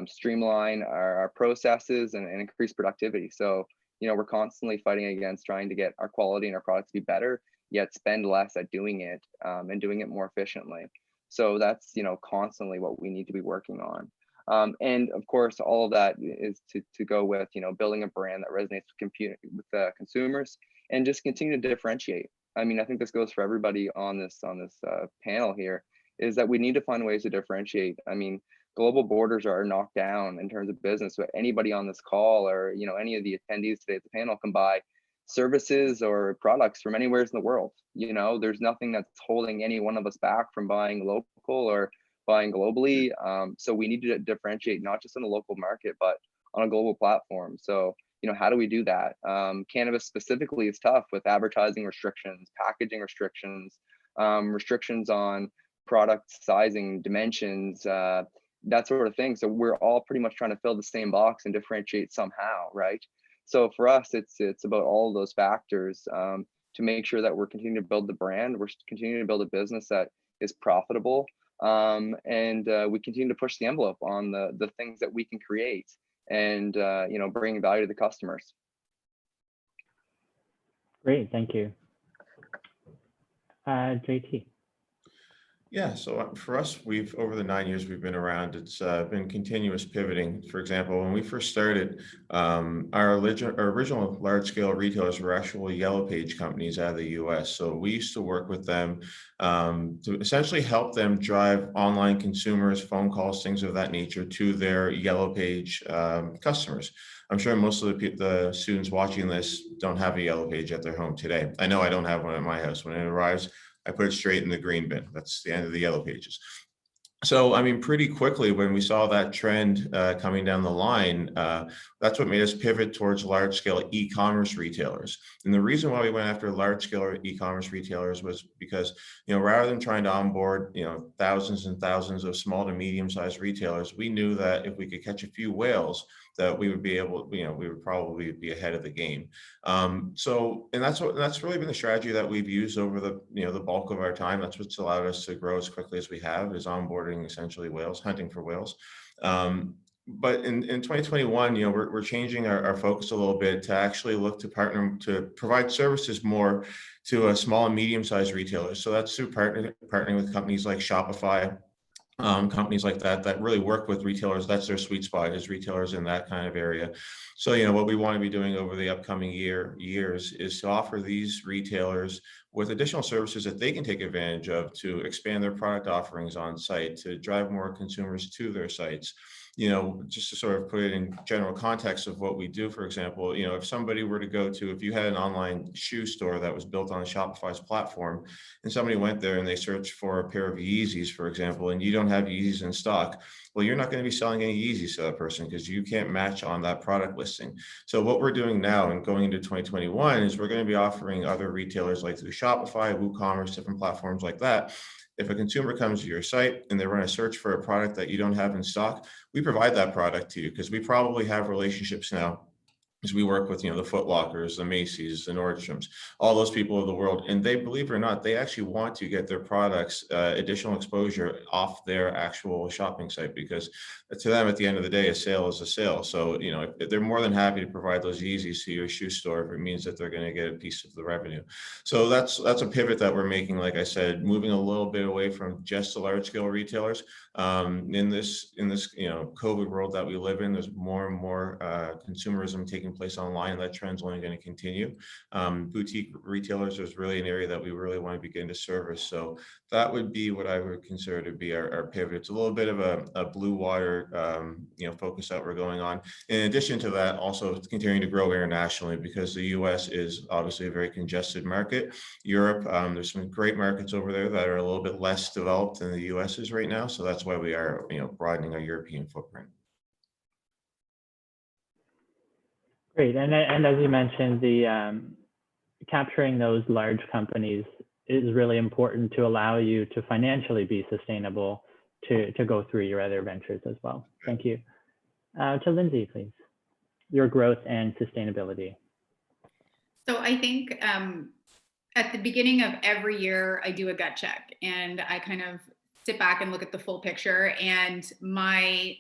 streamline our processes, and increase productivity. So, we're constantly fighting against trying to get our quality and our products to be better, yet spend less at doing it, and doing it more efficiently. So that's, constantly what we need to be working on. And of course, all of that is to go with, building a brand that resonates with consumers, and just continue to differentiate. I mean, I think this goes for everybody on this panel here, is that we need to find ways to differentiate. I mean, global borders are knocked down in terms of business. So anybody on this call, or any of the attendees today at the panel, can buy services or products from anywhere in the world. You know, there's nothing that's holding any one of us back from buying local or buying globally. So we need to differentiate not just in the local market, but on a global platform. So, you know, how do we do that? Cannabis specifically is tough with advertising restrictions, packaging restrictions, restrictions on product sizing, dimensions, that sort of thing. So we're all pretty much trying to fill the same box and differentiate somehow, right? So for us, it's about all of those factors to make sure that we're continuing to build the brand, we're continuing to build a business that is profitable, and we continue to push the envelope on the things that we can create and you know, bring value to the customers. Great, thank you. JT. Yeah, so for us, over the 9 years we've been around, it's been continuous pivoting. For example, when we first started, our original large-scale retailers were actual Yellow Page companies out of the US. So we used to work with them to essentially help them drive online consumers, phone calls, things of that nature to their Yellow Page customers. I'm sure most of the students watching this don't have a Yellow Page at their home today. I know I don't have one at my house. When it arrives, I put it straight in the green bin. That's the end of the Yellow Pages. So, I mean, pretty quickly when we saw that trend coming down the line, that's what made us pivot towards large scale e-commerce retailers. And the reason why we went after large scale e-commerce retailers was because, you know, rather than trying to onboard, you know, thousands and thousands of small to medium sized retailers, we knew that if we could catch a few whales, that we would be able, you know, we would probably be ahead of the game. And that's really been the strategy that we've used over the, you know, the bulk of our time. That's what's allowed us to grow as quickly as we have, is onboarding essentially whales, hunting for whales. But in 2021, you know, we're changing our focus a little bit to actually look to partner to provide services more to small and medium-sized retailers. So that's through partnering with companies like Shopify, companies like that really work with retailers. That's their sweet spot, is retailers in that kind of area. So, you know, what we want to be doing over the upcoming years is to offer these retailers with additional services that they can take advantage of to expand their product offerings on site, to drive more consumers to their sites. You know, just to sort of put it in general context of what we do, for example, you know, if somebody were to go to, if you had an online shoe store that was built on Shopify's platform, and somebody went there and they searched for a pair of Yeezys, for example, and you don't have Yeezys in stock, well, you're not going to be selling any Yeezys to that person because you can't match on that product listing. So what we're doing now and going into 2021 is we're going to be offering other retailers like through Shopify, WooCommerce, different platforms like that. If a consumer comes to your site and they run a search for a product that you don't have in stock, we provide that product to you because we probably have relationships now, because we work with, you know, the Foot Lockers, the Macy's, the Nordstroms, all those people of the world. And they, believe it or not, they actually want to get their products additional exposure off their actual shopping site, because to them, at the end of the day, a sale is a sale. So, you know, they're more than happy to provide those Yeezys to your shoe store if it means that they're going to get a piece of the revenue. So that's a pivot that we're making, like I said, moving a little bit away from just the large scale retailers. In this, you know, COVID world that we live in, there's more and more consumerism taking place online. That trend's only going to continue. Boutique retailers is really an area that we really want to begin to service. So that would be what I would consider to be our pivot. It's a little bit of a blue water, you know, focus that we're going on. In addition to that, also continuing to grow internationally, because the US is obviously a very congested market. Europe, there's some great markets over there that are a little bit less developed than the US is right now. So that's why we are, you know, broadening our European footprint. Great, and as you mentioned, the capturing those large companies is really important to allow you to financially be sustainable to go through your other ventures as well. Thank you. To Lindsay, please. Your growth and sustainability. So I think at the beginning of every year, I do a gut check and I kind of sit back and look at the full picture. And my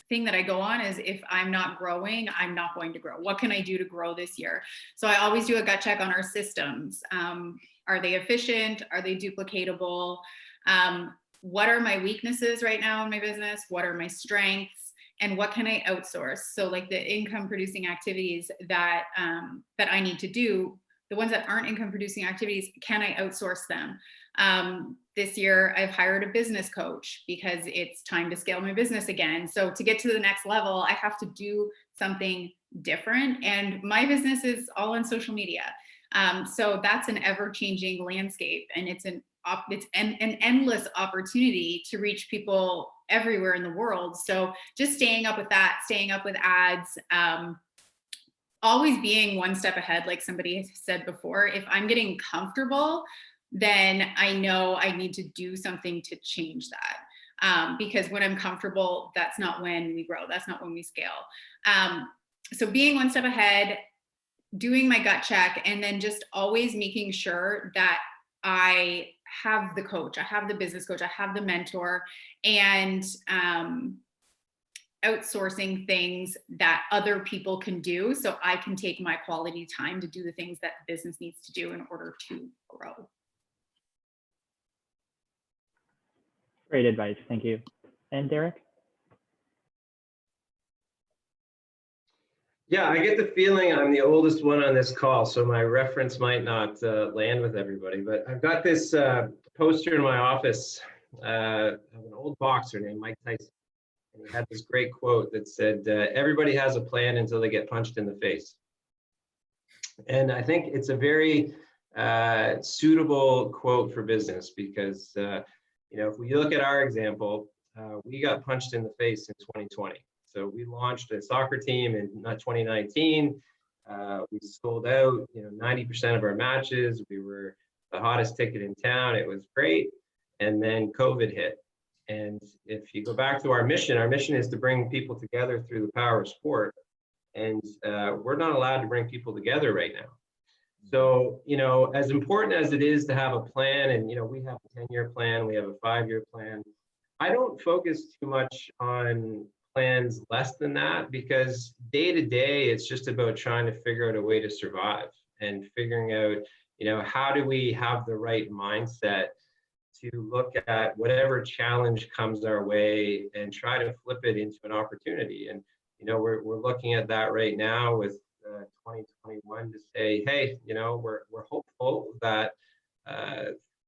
thing that I go on is, if I'm not growing, I'm not going to grow. What can I do to grow this year? So I always do a gut check on our systems. Are they efficient? Are they duplicatable? What are my weaknesses right now in my business? What are my strengths? And what can I outsource? So like the income producing activities that I need to do, the ones that aren't income producing activities, can I outsource them? This year I've hired a business coach because it's time to scale my business again. So to get to the next level, I have to do something different. And my business is all on social media. So that's an ever-changing landscape, and it's an endless opportunity to reach people everywhere in the world. So just staying up with that, staying up with ads, always being one step ahead, like somebody said before. If I'm getting comfortable, then I know I need to do something to change that. Because when I'm comfortable, that's not when we grow. That's not when we scale. So being one step ahead, doing my gut check, and then just always making sure that I have the coach, I have the business coach, I have the mentor, and outsourcing things that other people can do so I can take my quality time to do the things that the business needs to do in order to grow. Great advice. Thank you. And Derek? Yeah, I get the feeling I'm the oldest one on this call, so my reference might not land with everybody, but I've got this poster in my office of an old boxer named Mike Tyson. And he had this great quote that said, everybody has a plan until they get punched in the face. And I think it's a very suitable quote for business because, if we look at our example, we got punched in the face in 2020. So we launched a soccer team in 2019. We sold out, 90% of our matches. We were the hottest ticket in town. It was great. And then COVID hit. And if you go back to our mission is to bring people together through the power of sport. And we're not allowed to bring people together right now. So, as important as it is to have a plan, and, we have a 10-year plan, we have a 5-year plan, I don't focus too much on plans less than that, because day to day, it's just about trying to figure out a way to survive and figuring out, how do we have the right mindset to look at whatever challenge comes our way and try to flip it into an opportunity. And, we're looking at that right now with 2021 to say, hey, we're hopeful that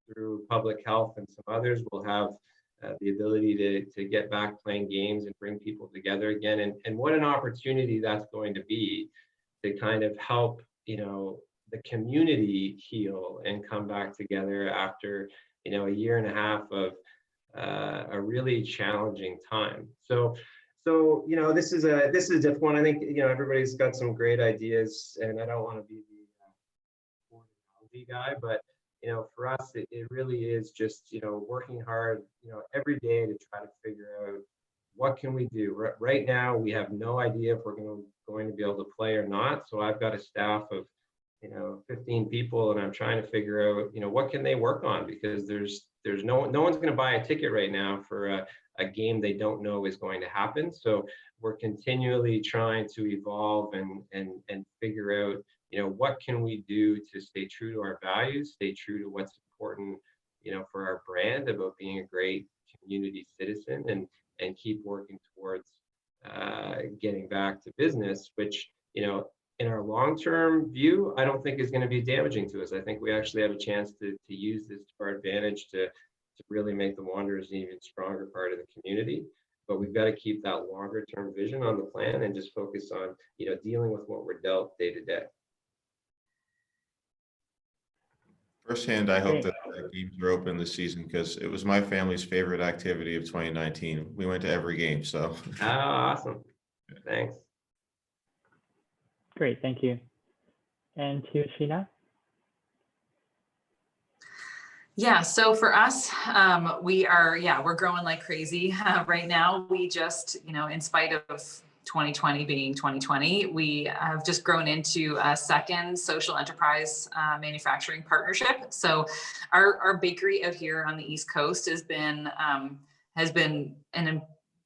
through public health and some others, we'll have the ability to get back playing games and bring people together again. And what an opportunity that's going to be to kind of help, the community heal and come back together after, a year and a half of a really challenging time. So, this is a difficult one. I think, everybody's got some great ideas, and I don't want to be the guy, but for us, it really is just, working hard, every day to try to figure out what can we do. Right now, we have no idea if we're going to be able to play or not. So I've got a staff of, 15 people, and I'm trying to figure out, what can they work on, because there's no one's going to buy a ticket right now for a game they don't know is going to happen. So we're continually trying to evolve and figure out, what can we do to stay true to our values, stay true to what's important, for our brand about being a great community citizen, and keep working towards getting back to business, which, in our long-term view, I don't think is going to be damaging to us. I think we actually have a chance to use this to our advantage to really make the Wanderers an even stronger part of the community. But we've got to keep that longer-term vision on the plan and just focus on, dealing with what we're dealt day to day. Firsthand, I hope that the games are open this season, because it was my family's favorite activity of 2019. We went to every game, so. Oh, awesome. Thanks. Great, thank you. And to Sheena? Yeah, so for us, we're growing like crazy right now. We just, in spite of 2020 being 2020, we have just grown into a second social enterprise manufacturing partnership. So our bakery out here on the East Coast has been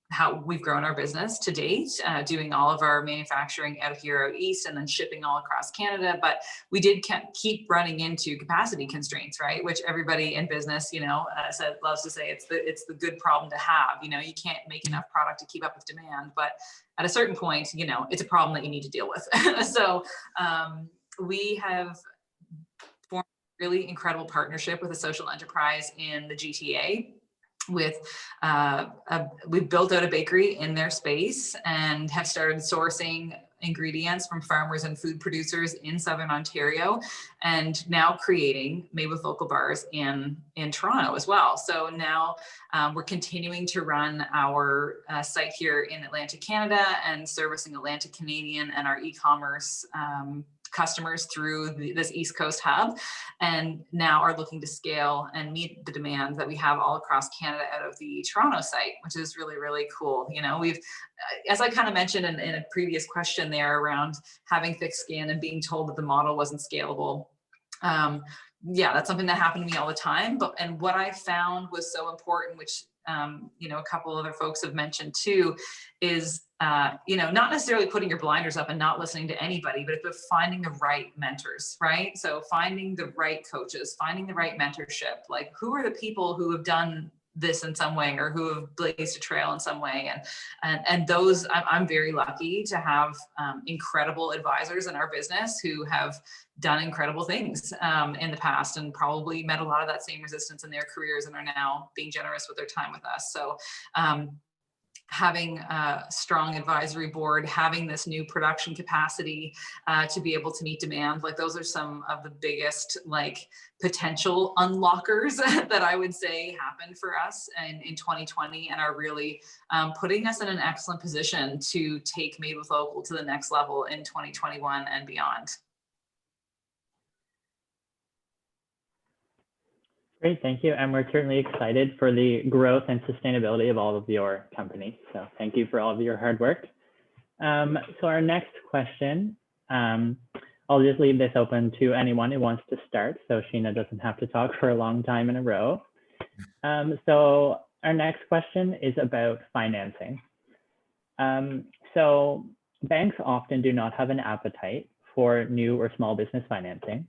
how we've grown our business to date, doing all of our manufacturing out here out east and then shipping all across Canada. But we did keep running into capacity constraints, right? Which everybody in business, loves to say it's the good problem to have. You can't make enough product to keep up with demand, but at a certain point, it's a problem that you need to deal with. So we have formed a really incredible partnership with a social enterprise in the GTA. with we've built out a bakery in their space and have started sourcing ingredients from farmers and food producers in Southern Ontario, and now creating Made with Local bars in Toronto as well. So now we're continuing to run our site here in Atlantic, Canada, and servicing Atlantic Canadian and our e-commerce customers through this East Coast hub, and now are looking to scale and meet the demands that we have all across Canada out of the Toronto site, which is really, really cool. You know, we've, as I kind of mentioned in a previous question there around having thick skin and being told that the model wasn't scalable. Yeah, that's something that happened to me all the time. And what I found was so important, which you know, a couple other folks have mentioned too, is you know, not necessarily putting your blinders up and not listening to anybody, but it's about finding the right mentors, right? So finding the right coaches, finding the right mentorship, like who are the people who have done this in some way or who have blazed a trail in some way. And those, I'm very lucky to have incredible advisors in our business who have done incredible things in the past and probably met a lot of that same resistance in their careers and are now being generous with their time with us. So having a strong advisory board, having this new production capacity to be able to meet demand, like those are some of the biggest like potential unlockers that I would say happened for us in 2020 and are really putting us in an excellent position to take Made with Local to the next level in 2021 and beyond. Great, thank you. And we're certainly excited for the growth and sustainability of all of your companies. So thank you for all of your hard work. So our next question, I'll just leave this open to anyone who wants to start, so Sheena doesn't have to talk for a long time in a row. So our next question is about financing. So banks often do not have an appetite for new or small business financing.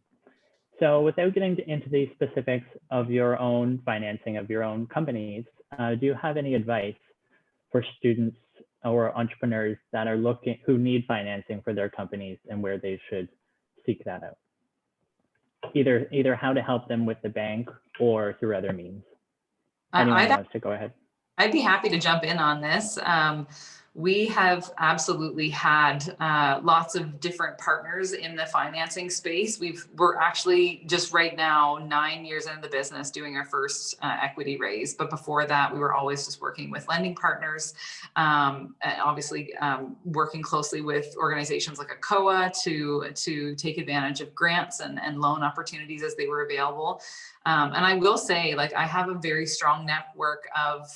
So without getting into the specifics of your own financing of your own companies, do you have any advice for students or entrepreneurs that are who need financing for their companies and where they should seek that out? Either how to help them with the bank or through other means. Anyone wants to go ahead? I'd be happy to jump in on this. We have absolutely had lots of different partners in the financing space. We're actually just right now 9 years into the business doing our first equity raise. But before that, we were always just working with lending partners, and obviously working closely with organizations like ACOA to take advantage of grants and loan opportunities as they were available. And I will say, like, I have a very strong network of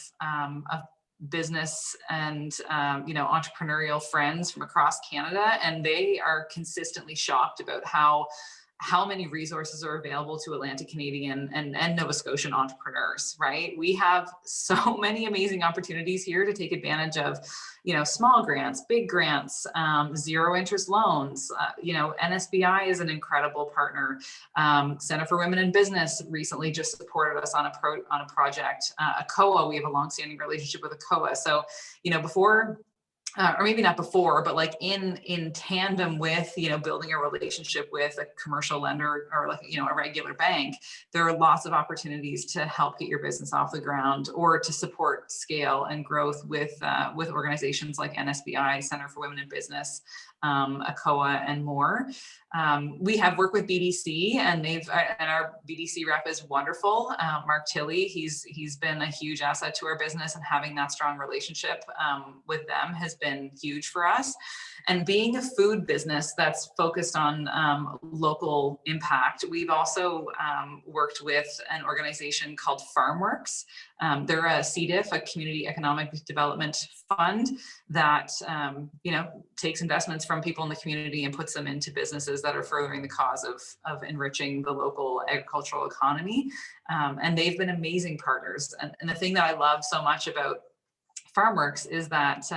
business and you know, entrepreneurial friends from across Canada, and they are consistently shocked about how many resources are available to Atlantic Canadian and Nova Scotian entrepreneurs, right? We have so many amazing opportunities here to take advantage of, you know, small grants, big grants, zero interest loans. You know, NSBI is an incredible partner. Center for Women in Business recently just supported us on a project. ACOA, we have a longstanding relationship with ACOA. So, you know, before, or maybe not before, but like in tandem with, you know, building a relationship with a commercial lender or like, you know, a regular bank, there are lots of opportunities to help get your business off the ground or to support scale and growth with organizations like NSBI, Center for Women in Business, ACOA, and more. We have worked with BDC, and our BDC rep is wonderful. Mark Tilley, he's been a huge asset to our business, and having that strong relationship with them has been huge for us. And being a food business that's focused on local impact, we've also worked with an organization called Farmworks. They're a CDIF, a Community Economic Development Fund that you know, takes investments from people in the community and puts them into businesses that are furthering the cause of enriching the local agricultural economy. And they've been amazing partners. And the thing that I love so much about Farmworks is that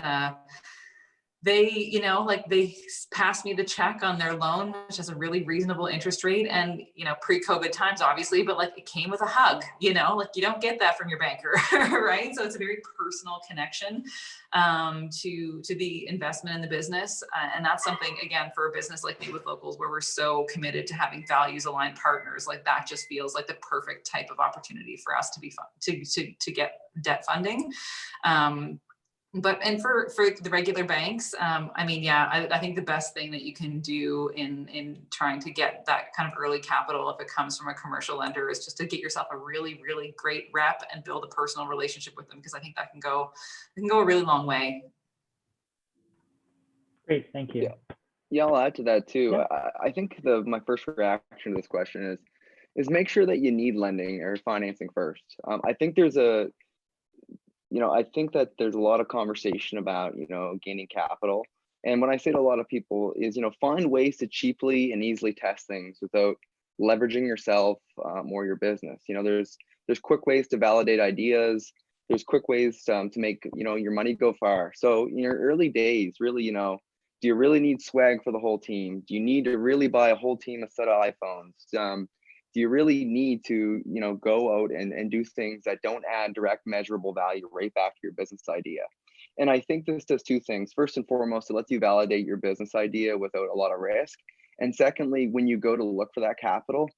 they, you know, like they passed me the check on their loan, which has a really reasonable interest rate. And, you know, pre-COVID times, obviously, but like it came with a hug, you know, like you don't get that from your banker, right? So it's a very personal connection to the investment in the business. And that's something, again, for a business like Made with Locals, where we're so committed to having values aligned partners, like that just feels like the perfect type of opportunity for us to be to get debt funding. And for the regular banks, I mean, yeah, I think the best thing that you can do in trying to get that kind of early capital, if it comes from a commercial lender, is just to get yourself a really, really great rep and build a personal relationship with them, because I think that can go a really long way. Great, thank you. Yeah, I'll add to that too. Yeah. I think my first reaction to this question is make sure that you need lending or financing first. I think there's I think that there's a lot of conversation about, gaining capital. And when I say to a lot of people is, find ways to cheaply and easily test things without leveraging yourself or your business. There's quick ways to validate ideas. There's quick ways to make, your money go far. So in your early days, really, do you really need swag for the whole team? Do you need to really buy a whole team a set of iPhones? Do you really need to, go out and do things that don't add direct measurable value right back to your business idea? And I think this does two things. First and foremost, it lets you validate your business idea without a lot of risk. And secondly, when you go to look for that capital,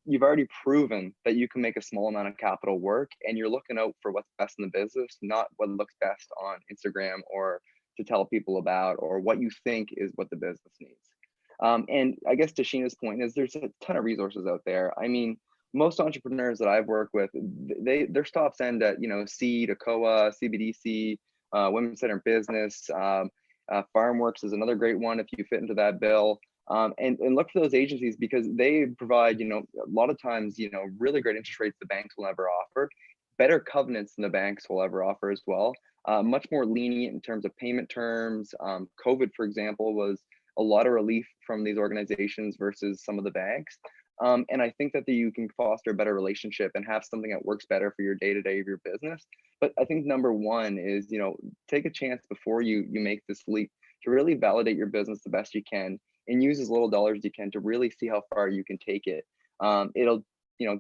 you've already proven that you can make a small amount of capital work, and you're looking out for what's best in the business, not what looks best on Instagram or to tell people about, or what you think is what the business needs. And I guess to Sheena's point is there's a ton of resources out there. I mean, most entrepreneurs that I've worked with, their stops end at, C to COA, CBDC, Women's Center Business. Farmworks is another great one if you fit into that bill. And look for those agencies, because they provide, a lot of times, really great interest rates the banks will ever offer, better covenants than the banks will ever offer as well. Much more lenient in terms of payment terms. COVID, for example, was a lot of relief from these organizations versus some of the banks. And I think that you can foster a better relationship and have something that works better for your day-to-day of your business. But I think number one is, take a chance before you make this leap to really validate your business the best you can, and use as little dollars as you can to really see how far you can take it. It'll,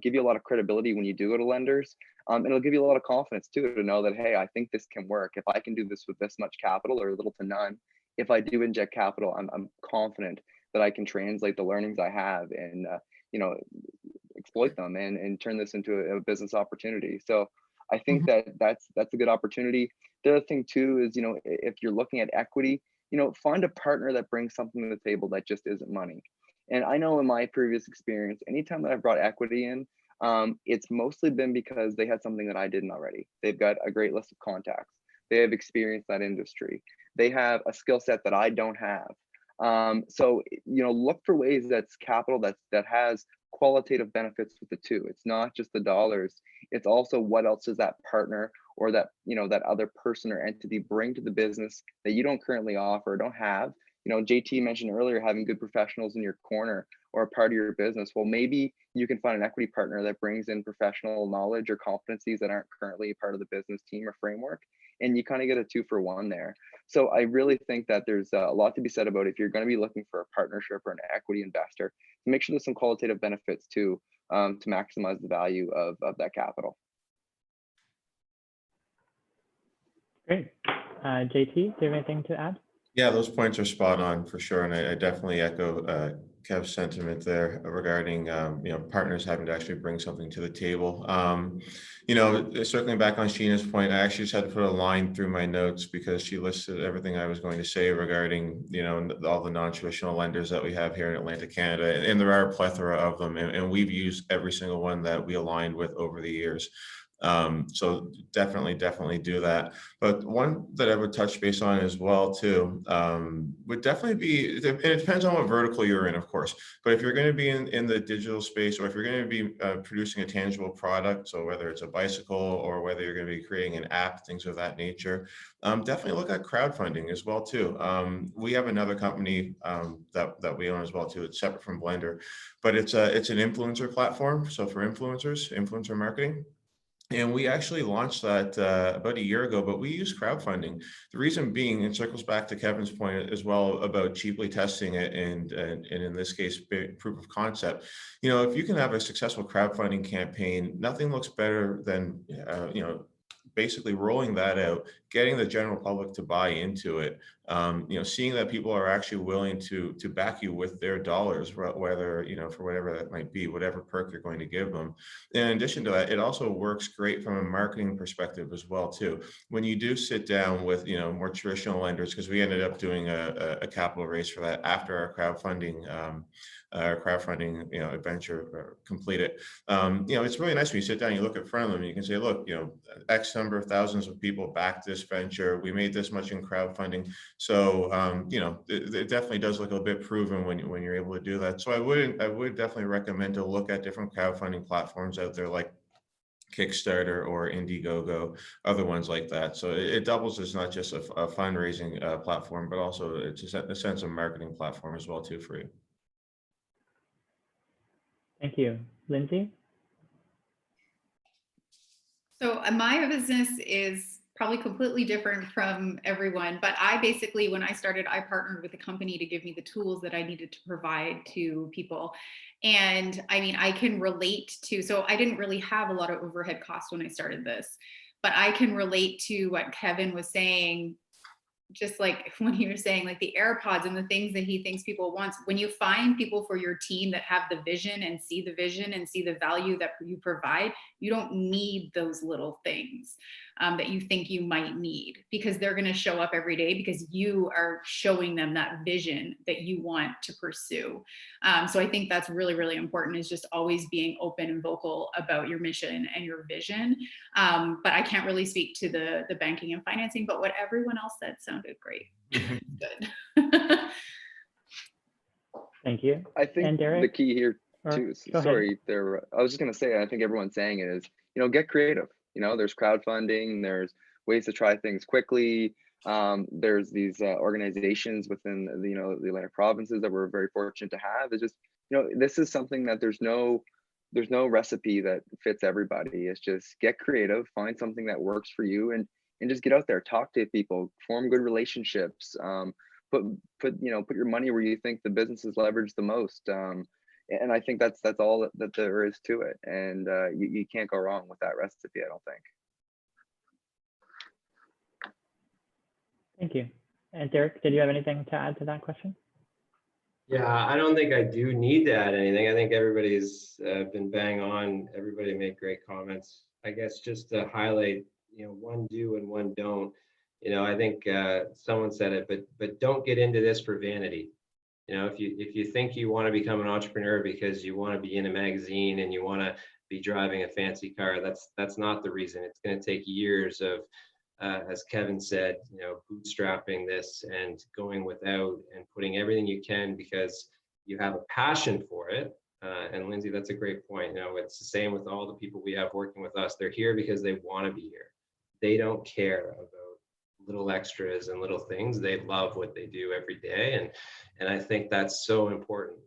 give you a lot of credibility when you do go to lenders. It'll give you a lot of confidence too, to know that, hey, I think this can work. If I can do this with this much capital or little to none, if I do inject capital, I'm confident that I can translate the learnings I have and, exploit them and turn this into a business opportunity. So I think that's a good opportunity. The other thing too is, if you're looking at equity, find a partner that brings something to the table that just isn't money. And I know in my previous experience, anytime that I've brought equity in, it's mostly been because they had something that I didn't already. They've got a great list of contacts. They have experience in that industry. They have a skill set that I don't have. So, look for ways that's capital that has qualitative benefits with the two. It's not just the dollars. It's also what else does that partner or that, that other person or entity bring to the business that you don't currently offer or don't have. JT mentioned earlier, having good professionals in your corner or a part of your business. Well, maybe you can find an equity partner that brings in professional knowledge or competencies that aren't currently part of the business team or framework. And you kind of get a 2-for-1 there. So I really think that there's a lot to be said about if you're going to be looking for a partnership or an equity investor, to make sure there's some qualitative benefits too, to maximize the value of that capital. Great. JT, do you have anything to add? Yeah, those points are spot on for sure. And I definitely echo Kev's sentiment there regarding, partners having to actually bring something to the table. Circling back on Sheena's point, I actually just had to put a line through my notes because she listed everything I was going to say regarding, all the non-traditional lenders that we have here in Atlantic, Canada. And there are a plethora of them. And we've used every single one that we aligned with over the years. So definitely do that. But one that I would touch base on as well too, would definitely be, and it depends on what vertical you're in, of course, but if you're going to be in the digital space, or if you're going to be producing a tangible product, so whether it's a bicycle or whether you're going to be creating an app, things of that nature, definitely look at crowdfunding as well too. We have another company that we own as well too. It's separate from Blender, but it's an influencer platform. So for influencer marketing. And we actually launched that about a year ago, but we use crowdfunding. The reason being, it circles back to Kevin's point as well about cheaply testing it and in this case, proof of concept. You know, if you can have a successful crowdfunding campaign, nothing looks better than, you know, basically rolling that out, getting the general public to buy into it, you know, seeing that people are actually willing to back you with their dollars, whether, you know, for whatever that might be, whatever perk you're going to give them. In addition to that, it also works great from a marketing perspective as well too. When you do sit down with, you know, more traditional lenders, because we ended up doing a capital raise for that after our crowdfunding you know, adventure completed. You know, it's really nice when you sit down, you look in front of them, you can say, look, you know, X number of thousands of people backed this venture. We made this much in crowdfunding. So, you know, it definitely does look a bit proven when you're able to do that. So I would definitely recommend to look at different crowdfunding platforms out there like Kickstarter or Indiegogo, other ones like that. So it doubles as not just a fundraising platform, but also it's a sense of marketing platform as well too for you. Thank you. Lindsay? So my business is probably completely different from everyone, but I basically, when I started, I partnered with a company to give me the tools that I needed to provide to people. And I mean, I can relate to, so I didn't really have a lot of overhead costs when I started this, but I can relate to what Kevin was saying, just like when he was saying, like the AirPods and the things that he thinks people want. When you find people for your team that have the vision and see the value that you provide, you don't need those little things that you think you might need, because they're going to show up every day because you are showing them that vision that you want to pursue. So I think that's really, really important, is just always being open and vocal about your mission and your vision. But I can't really speak to the banking and financing, but what everyone else said sounded great. Good. Thank you. I think And Derek, the key here too, go sorry, I was just going to say, I think everyone's saying it is, you know, get creative. You know, there's crowdfunding, there's ways to try things quickly. There's these organizations within the, you know, the Atlantic provinces that we're very fortunate to have. It's just, you know, this is something that there's no recipe that fits everybody. It's just get creative, find something that works for you, and just get out there, talk to people, form good relationships. Put your money where you think the business is leveraged the most. And I think that's all that there is to it. And you can't go wrong with that recipe, I don't think. Thank you. And Derek, did you have anything to add to that question? Yeah, I don't think I do need to add anything. I think everybody's been bang on. Everybody made great comments. I guess just to highlight, you know, one do and one don't. You know, I think someone said it, but don't get into this for vanity. You know, if you think you want to become an entrepreneur because you want to be in a magazine and you want to be driving a fancy car, that's not the reason. It's going to take years of, as Kevin said, you know, bootstrapping this and going without and putting everything you can because you have a passion for it. And Lindsay, that's a great point. You know, it's the same with all the people we have working with us. They're here because they want to be here. They don't care about little extras and little things. They love what they do every day. And I think that's so important,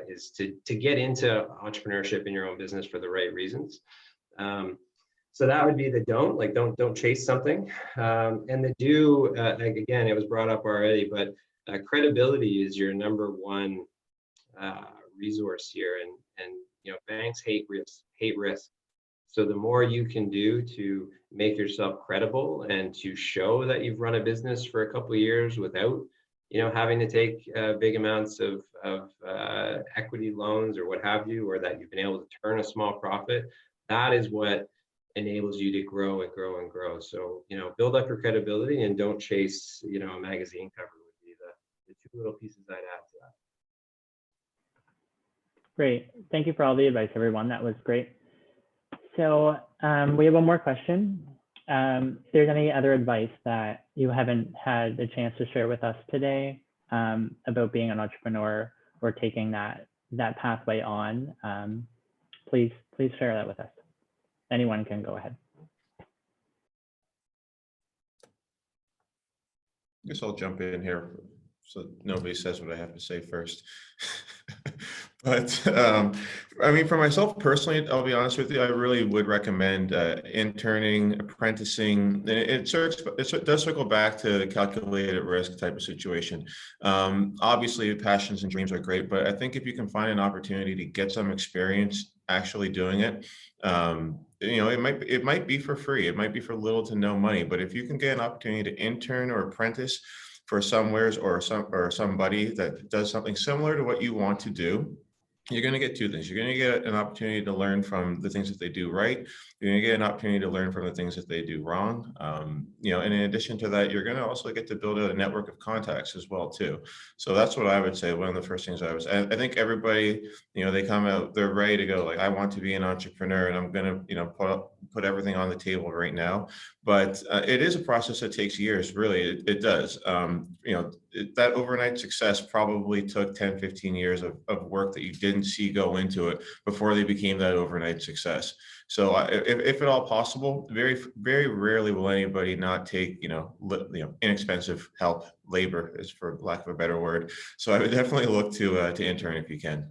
is to get into entrepreneurship in your own business for the right reasons. So that would be the don't, like don't chase something. And the do, like again, it was brought up already, but credibility is your number one resource here. And you know, banks hate risk. So the more you can do to make yourself credible and to show that you've run a business for a couple of years without, you know, having to take big amounts of equity loans or what have you, or that you've been able to turn a small profit, that is what enables you to grow and grow and grow. So, you know, build up your credibility and don't chase, you know, a magazine cover would be the two little pieces I'd add to that. Great. Thank you for all the advice, everyone. That was great. So we have one more question. If there's any other advice that you haven't had the chance to share with us today about being an entrepreneur or taking that pathway on, please share that with us. Anyone can go ahead. I guess I'll jump in here so nobody says what I have to say first. But I mean, for myself personally, I'll be honest with you, I really would recommend interning, apprenticing. It does circle back to the calculated risk type of situation. Obviously, passions and dreams are great, but I think if you can find an opportunity to get some experience actually doing it, you know, it might be for free, it might be for little to no money, but if you can get an opportunity to intern or apprentice for somewheres or somebody that does something similar to what you want to do, you're going to get two things. You're going to get an opportunity to learn from the things that they do right. You're going to get an opportunity to learn from the things that they do wrong. You know, and in addition to that, you're going to also get to build a network of contacts as well too. So that's what I would say. One of the first things I think everybody, you know, they come out, they're ready to go. Like, I want to be an entrepreneur, and I'm going to, you know, put everything on the table right now. But it is a process that takes years, really. It does. You know, that overnight success probably took 10, 15 years of work that you didn't see go into it before they became that overnight success. So if at all possible, very, very rarely will anybody not take, you know, inexpensive help, labor, is for lack of a better word. So I would definitely look to intern if you can.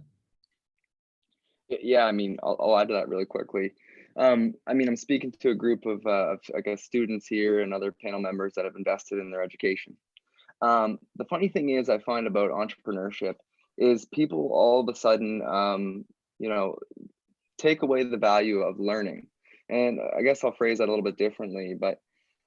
Yeah, I mean, I'll add to that really quickly. I mean, I'm speaking to a group of I guess, students here and other panel members that have invested in their education. The funny thing is, I find about entrepreneurship is people all of a sudden, you know, take away the value of learning. And I guess I'll phrase that a little bit differently, but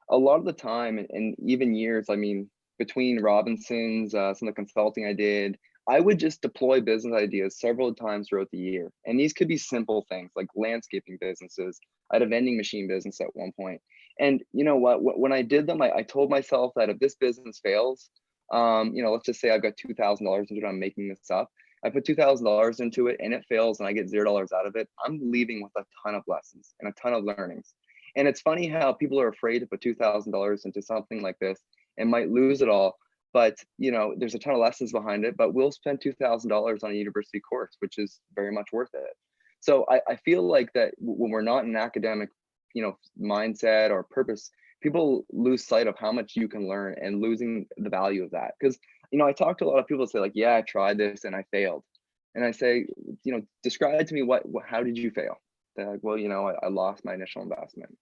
a lot of the time, and even years, I mean, between Robinson's, some of the consulting I did, I would just deploy business ideas several times throughout the year. And these could be simple things like landscaping businesses. I had a vending machine business at one point. And you know what, when I did them, I told myself that if this business fails, you know, let's just say I've got $2,000 into it, I'm making this up. I put $2,000 into it and it fails and I get $0 out of it. I'm leaving with a ton of lessons and a ton of learnings. And it's funny how people are afraid to put $2,000 into something like this and might lose it all. But you know, there's a ton of lessons behind it. But we'll spend $2,000 on a university course, which is very much worth it. So I feel like that when we're not in an academic, you know, mindset or purpose, people lose sight of how much you can learn and losing the value of that. Because you know, I talk to a lot of people that say like, yeah, I tried this and I failed. And I say, you know, describe to me how did you fail? They're like, well, you know, I lost my initial investment.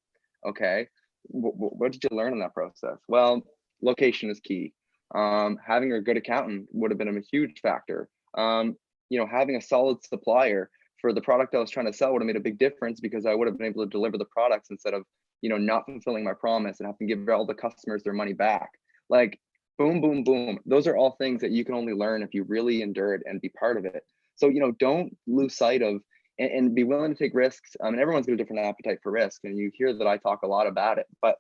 Okay, what did you learn in that process? Well, location is key. Having a good accountant would have been a huge factor. You know, having a solid supplier for the product I was trying to sell would have made a big difference because I would have been able to deliver the products instead of, you know, not fulfilling my promise and having to give all the customers their money back. Like, boom, boom, boom. Those are all things that you can only learn if you really endure it and be part of it. So, you know, don't lose sight of and be willing to take risks. I mean, everyone's got a different appetite for risk, and you hear that I talk a lot about it, but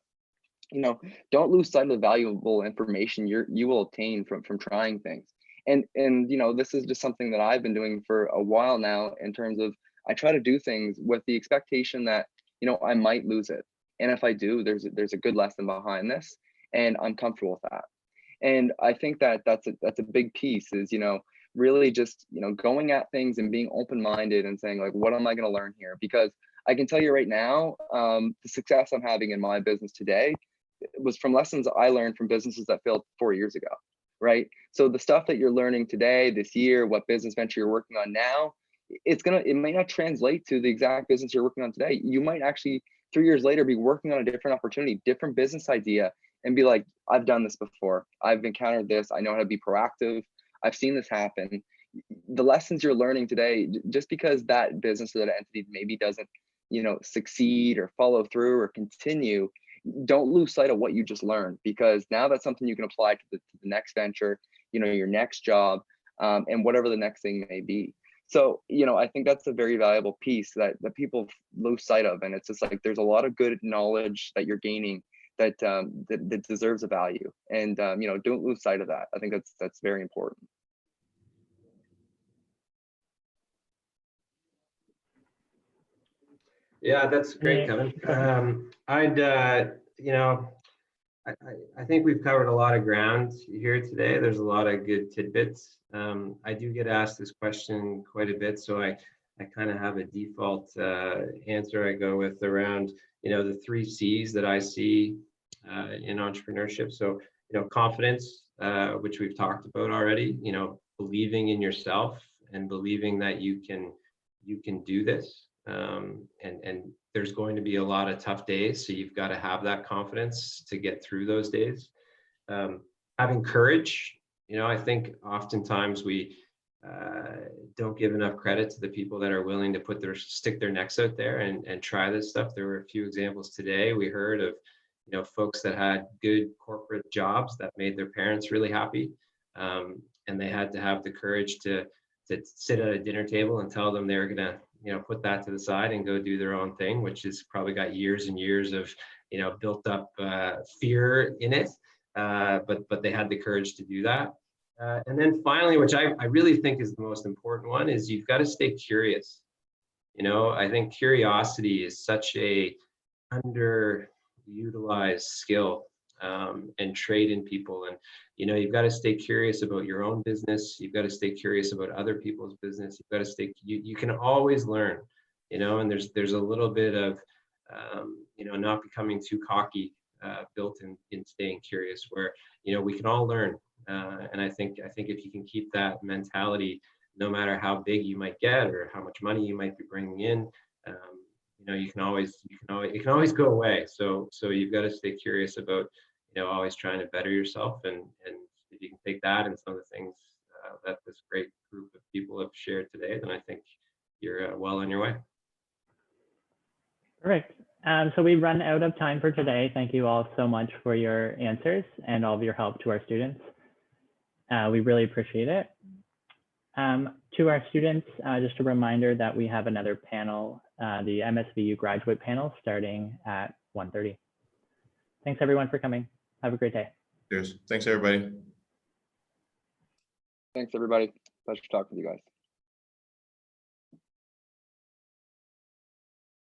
you know, don't lose sight of the valuable information you will obtain from trying things. And you know, this is just something that I've been doing for a while now in terms of I try to do things with the expectation that, you know, I might lose it. And if I do, there's a good lesson behind this and I'm comfortable with that. And I think that that's a big piece is, you know, really just, you know, going at things and being open-minded and saying like, what am I going to learn here? Because I can tell you right now, the success I'm having in my business today was from lessons I learned from businesses that failed 4 years ago, right? So the stuff that you're learning today, this year, what business venture you're working on now, it might not translate to the exact business you're working on today. You might actually 3 years later be working on a different opportunity, different business idea, and be like, I've done this before. I've encountered this. I know how to be proactive. I've seen this happen. The lessons you're learning today, just because that business or that entity maybe doesn't, you know, succeed or follow through or continue, don't lose sight of what you just learned, because now that's something you can apply to the next venture, you know, your next job, and whatever the next thing may be. So, you know, I think that's a very valuable piece that people lose sight of. And it's just like, there's a lot of good knowledge that you're gaining that that deserves a value. And, you know, don't lose sight of that. I think that's very important. Yeah, that's great, Kevin. You know, I think we've covered a lot of ground here today. There's a lot of good tidbits. I do get asked this question quite a bit, so I kind of have a default answer I go with around, you know, the 3 C's that I see in entrepreneurship. So, you know, confidence, which we've talked about already, you know, believing in yourself and believing that you can do this. And there's going to be a lot of tough days, so you've got to have that confidence to get through those days. Having courage, I think oftentimes we don't give enough credit to the people that are willing to stick their necks out there and try this stuff. There were a few examples today. We heard of folks that had good corporate jobs that made their parents really happy, and they had to have the courage to sit at a dinner table and tell them they're gonna put that to the side and go do their own thing, which has probably got years and years of built up fear in it, but they had the courage to do that. And then finally, which I really think is the most important one, is you've got to stay curious. I think curiosity is such a underutilized skill and trait in people. And you've got to stay curious about your own business. You've got to stay curious about other people's business. You've got to stay. You can always learn. And there's a little bit of not becoming too cocky built in staying curious, where we can all learn. And I think if you can keep that mentality, no matter how big you might get or how much money you might be bringing in, it can always go away. So you've got to stay curious about always trying to better yourself. And if you can take that and some of the things that this great group of people have shared today, then I think you're well on your way. Perfect. So we've run out of time for today. Thank you all so much for your answers and all of your help to our students. We really appreciate it. To our students, just a reminder that we have another panel, the MSVU graduate panel, starting at 1:30. Thanks everyone for coming. Have a great day. Cheers. Thanks, everybody. Thanks, everybody. Pleasure talking with you guys.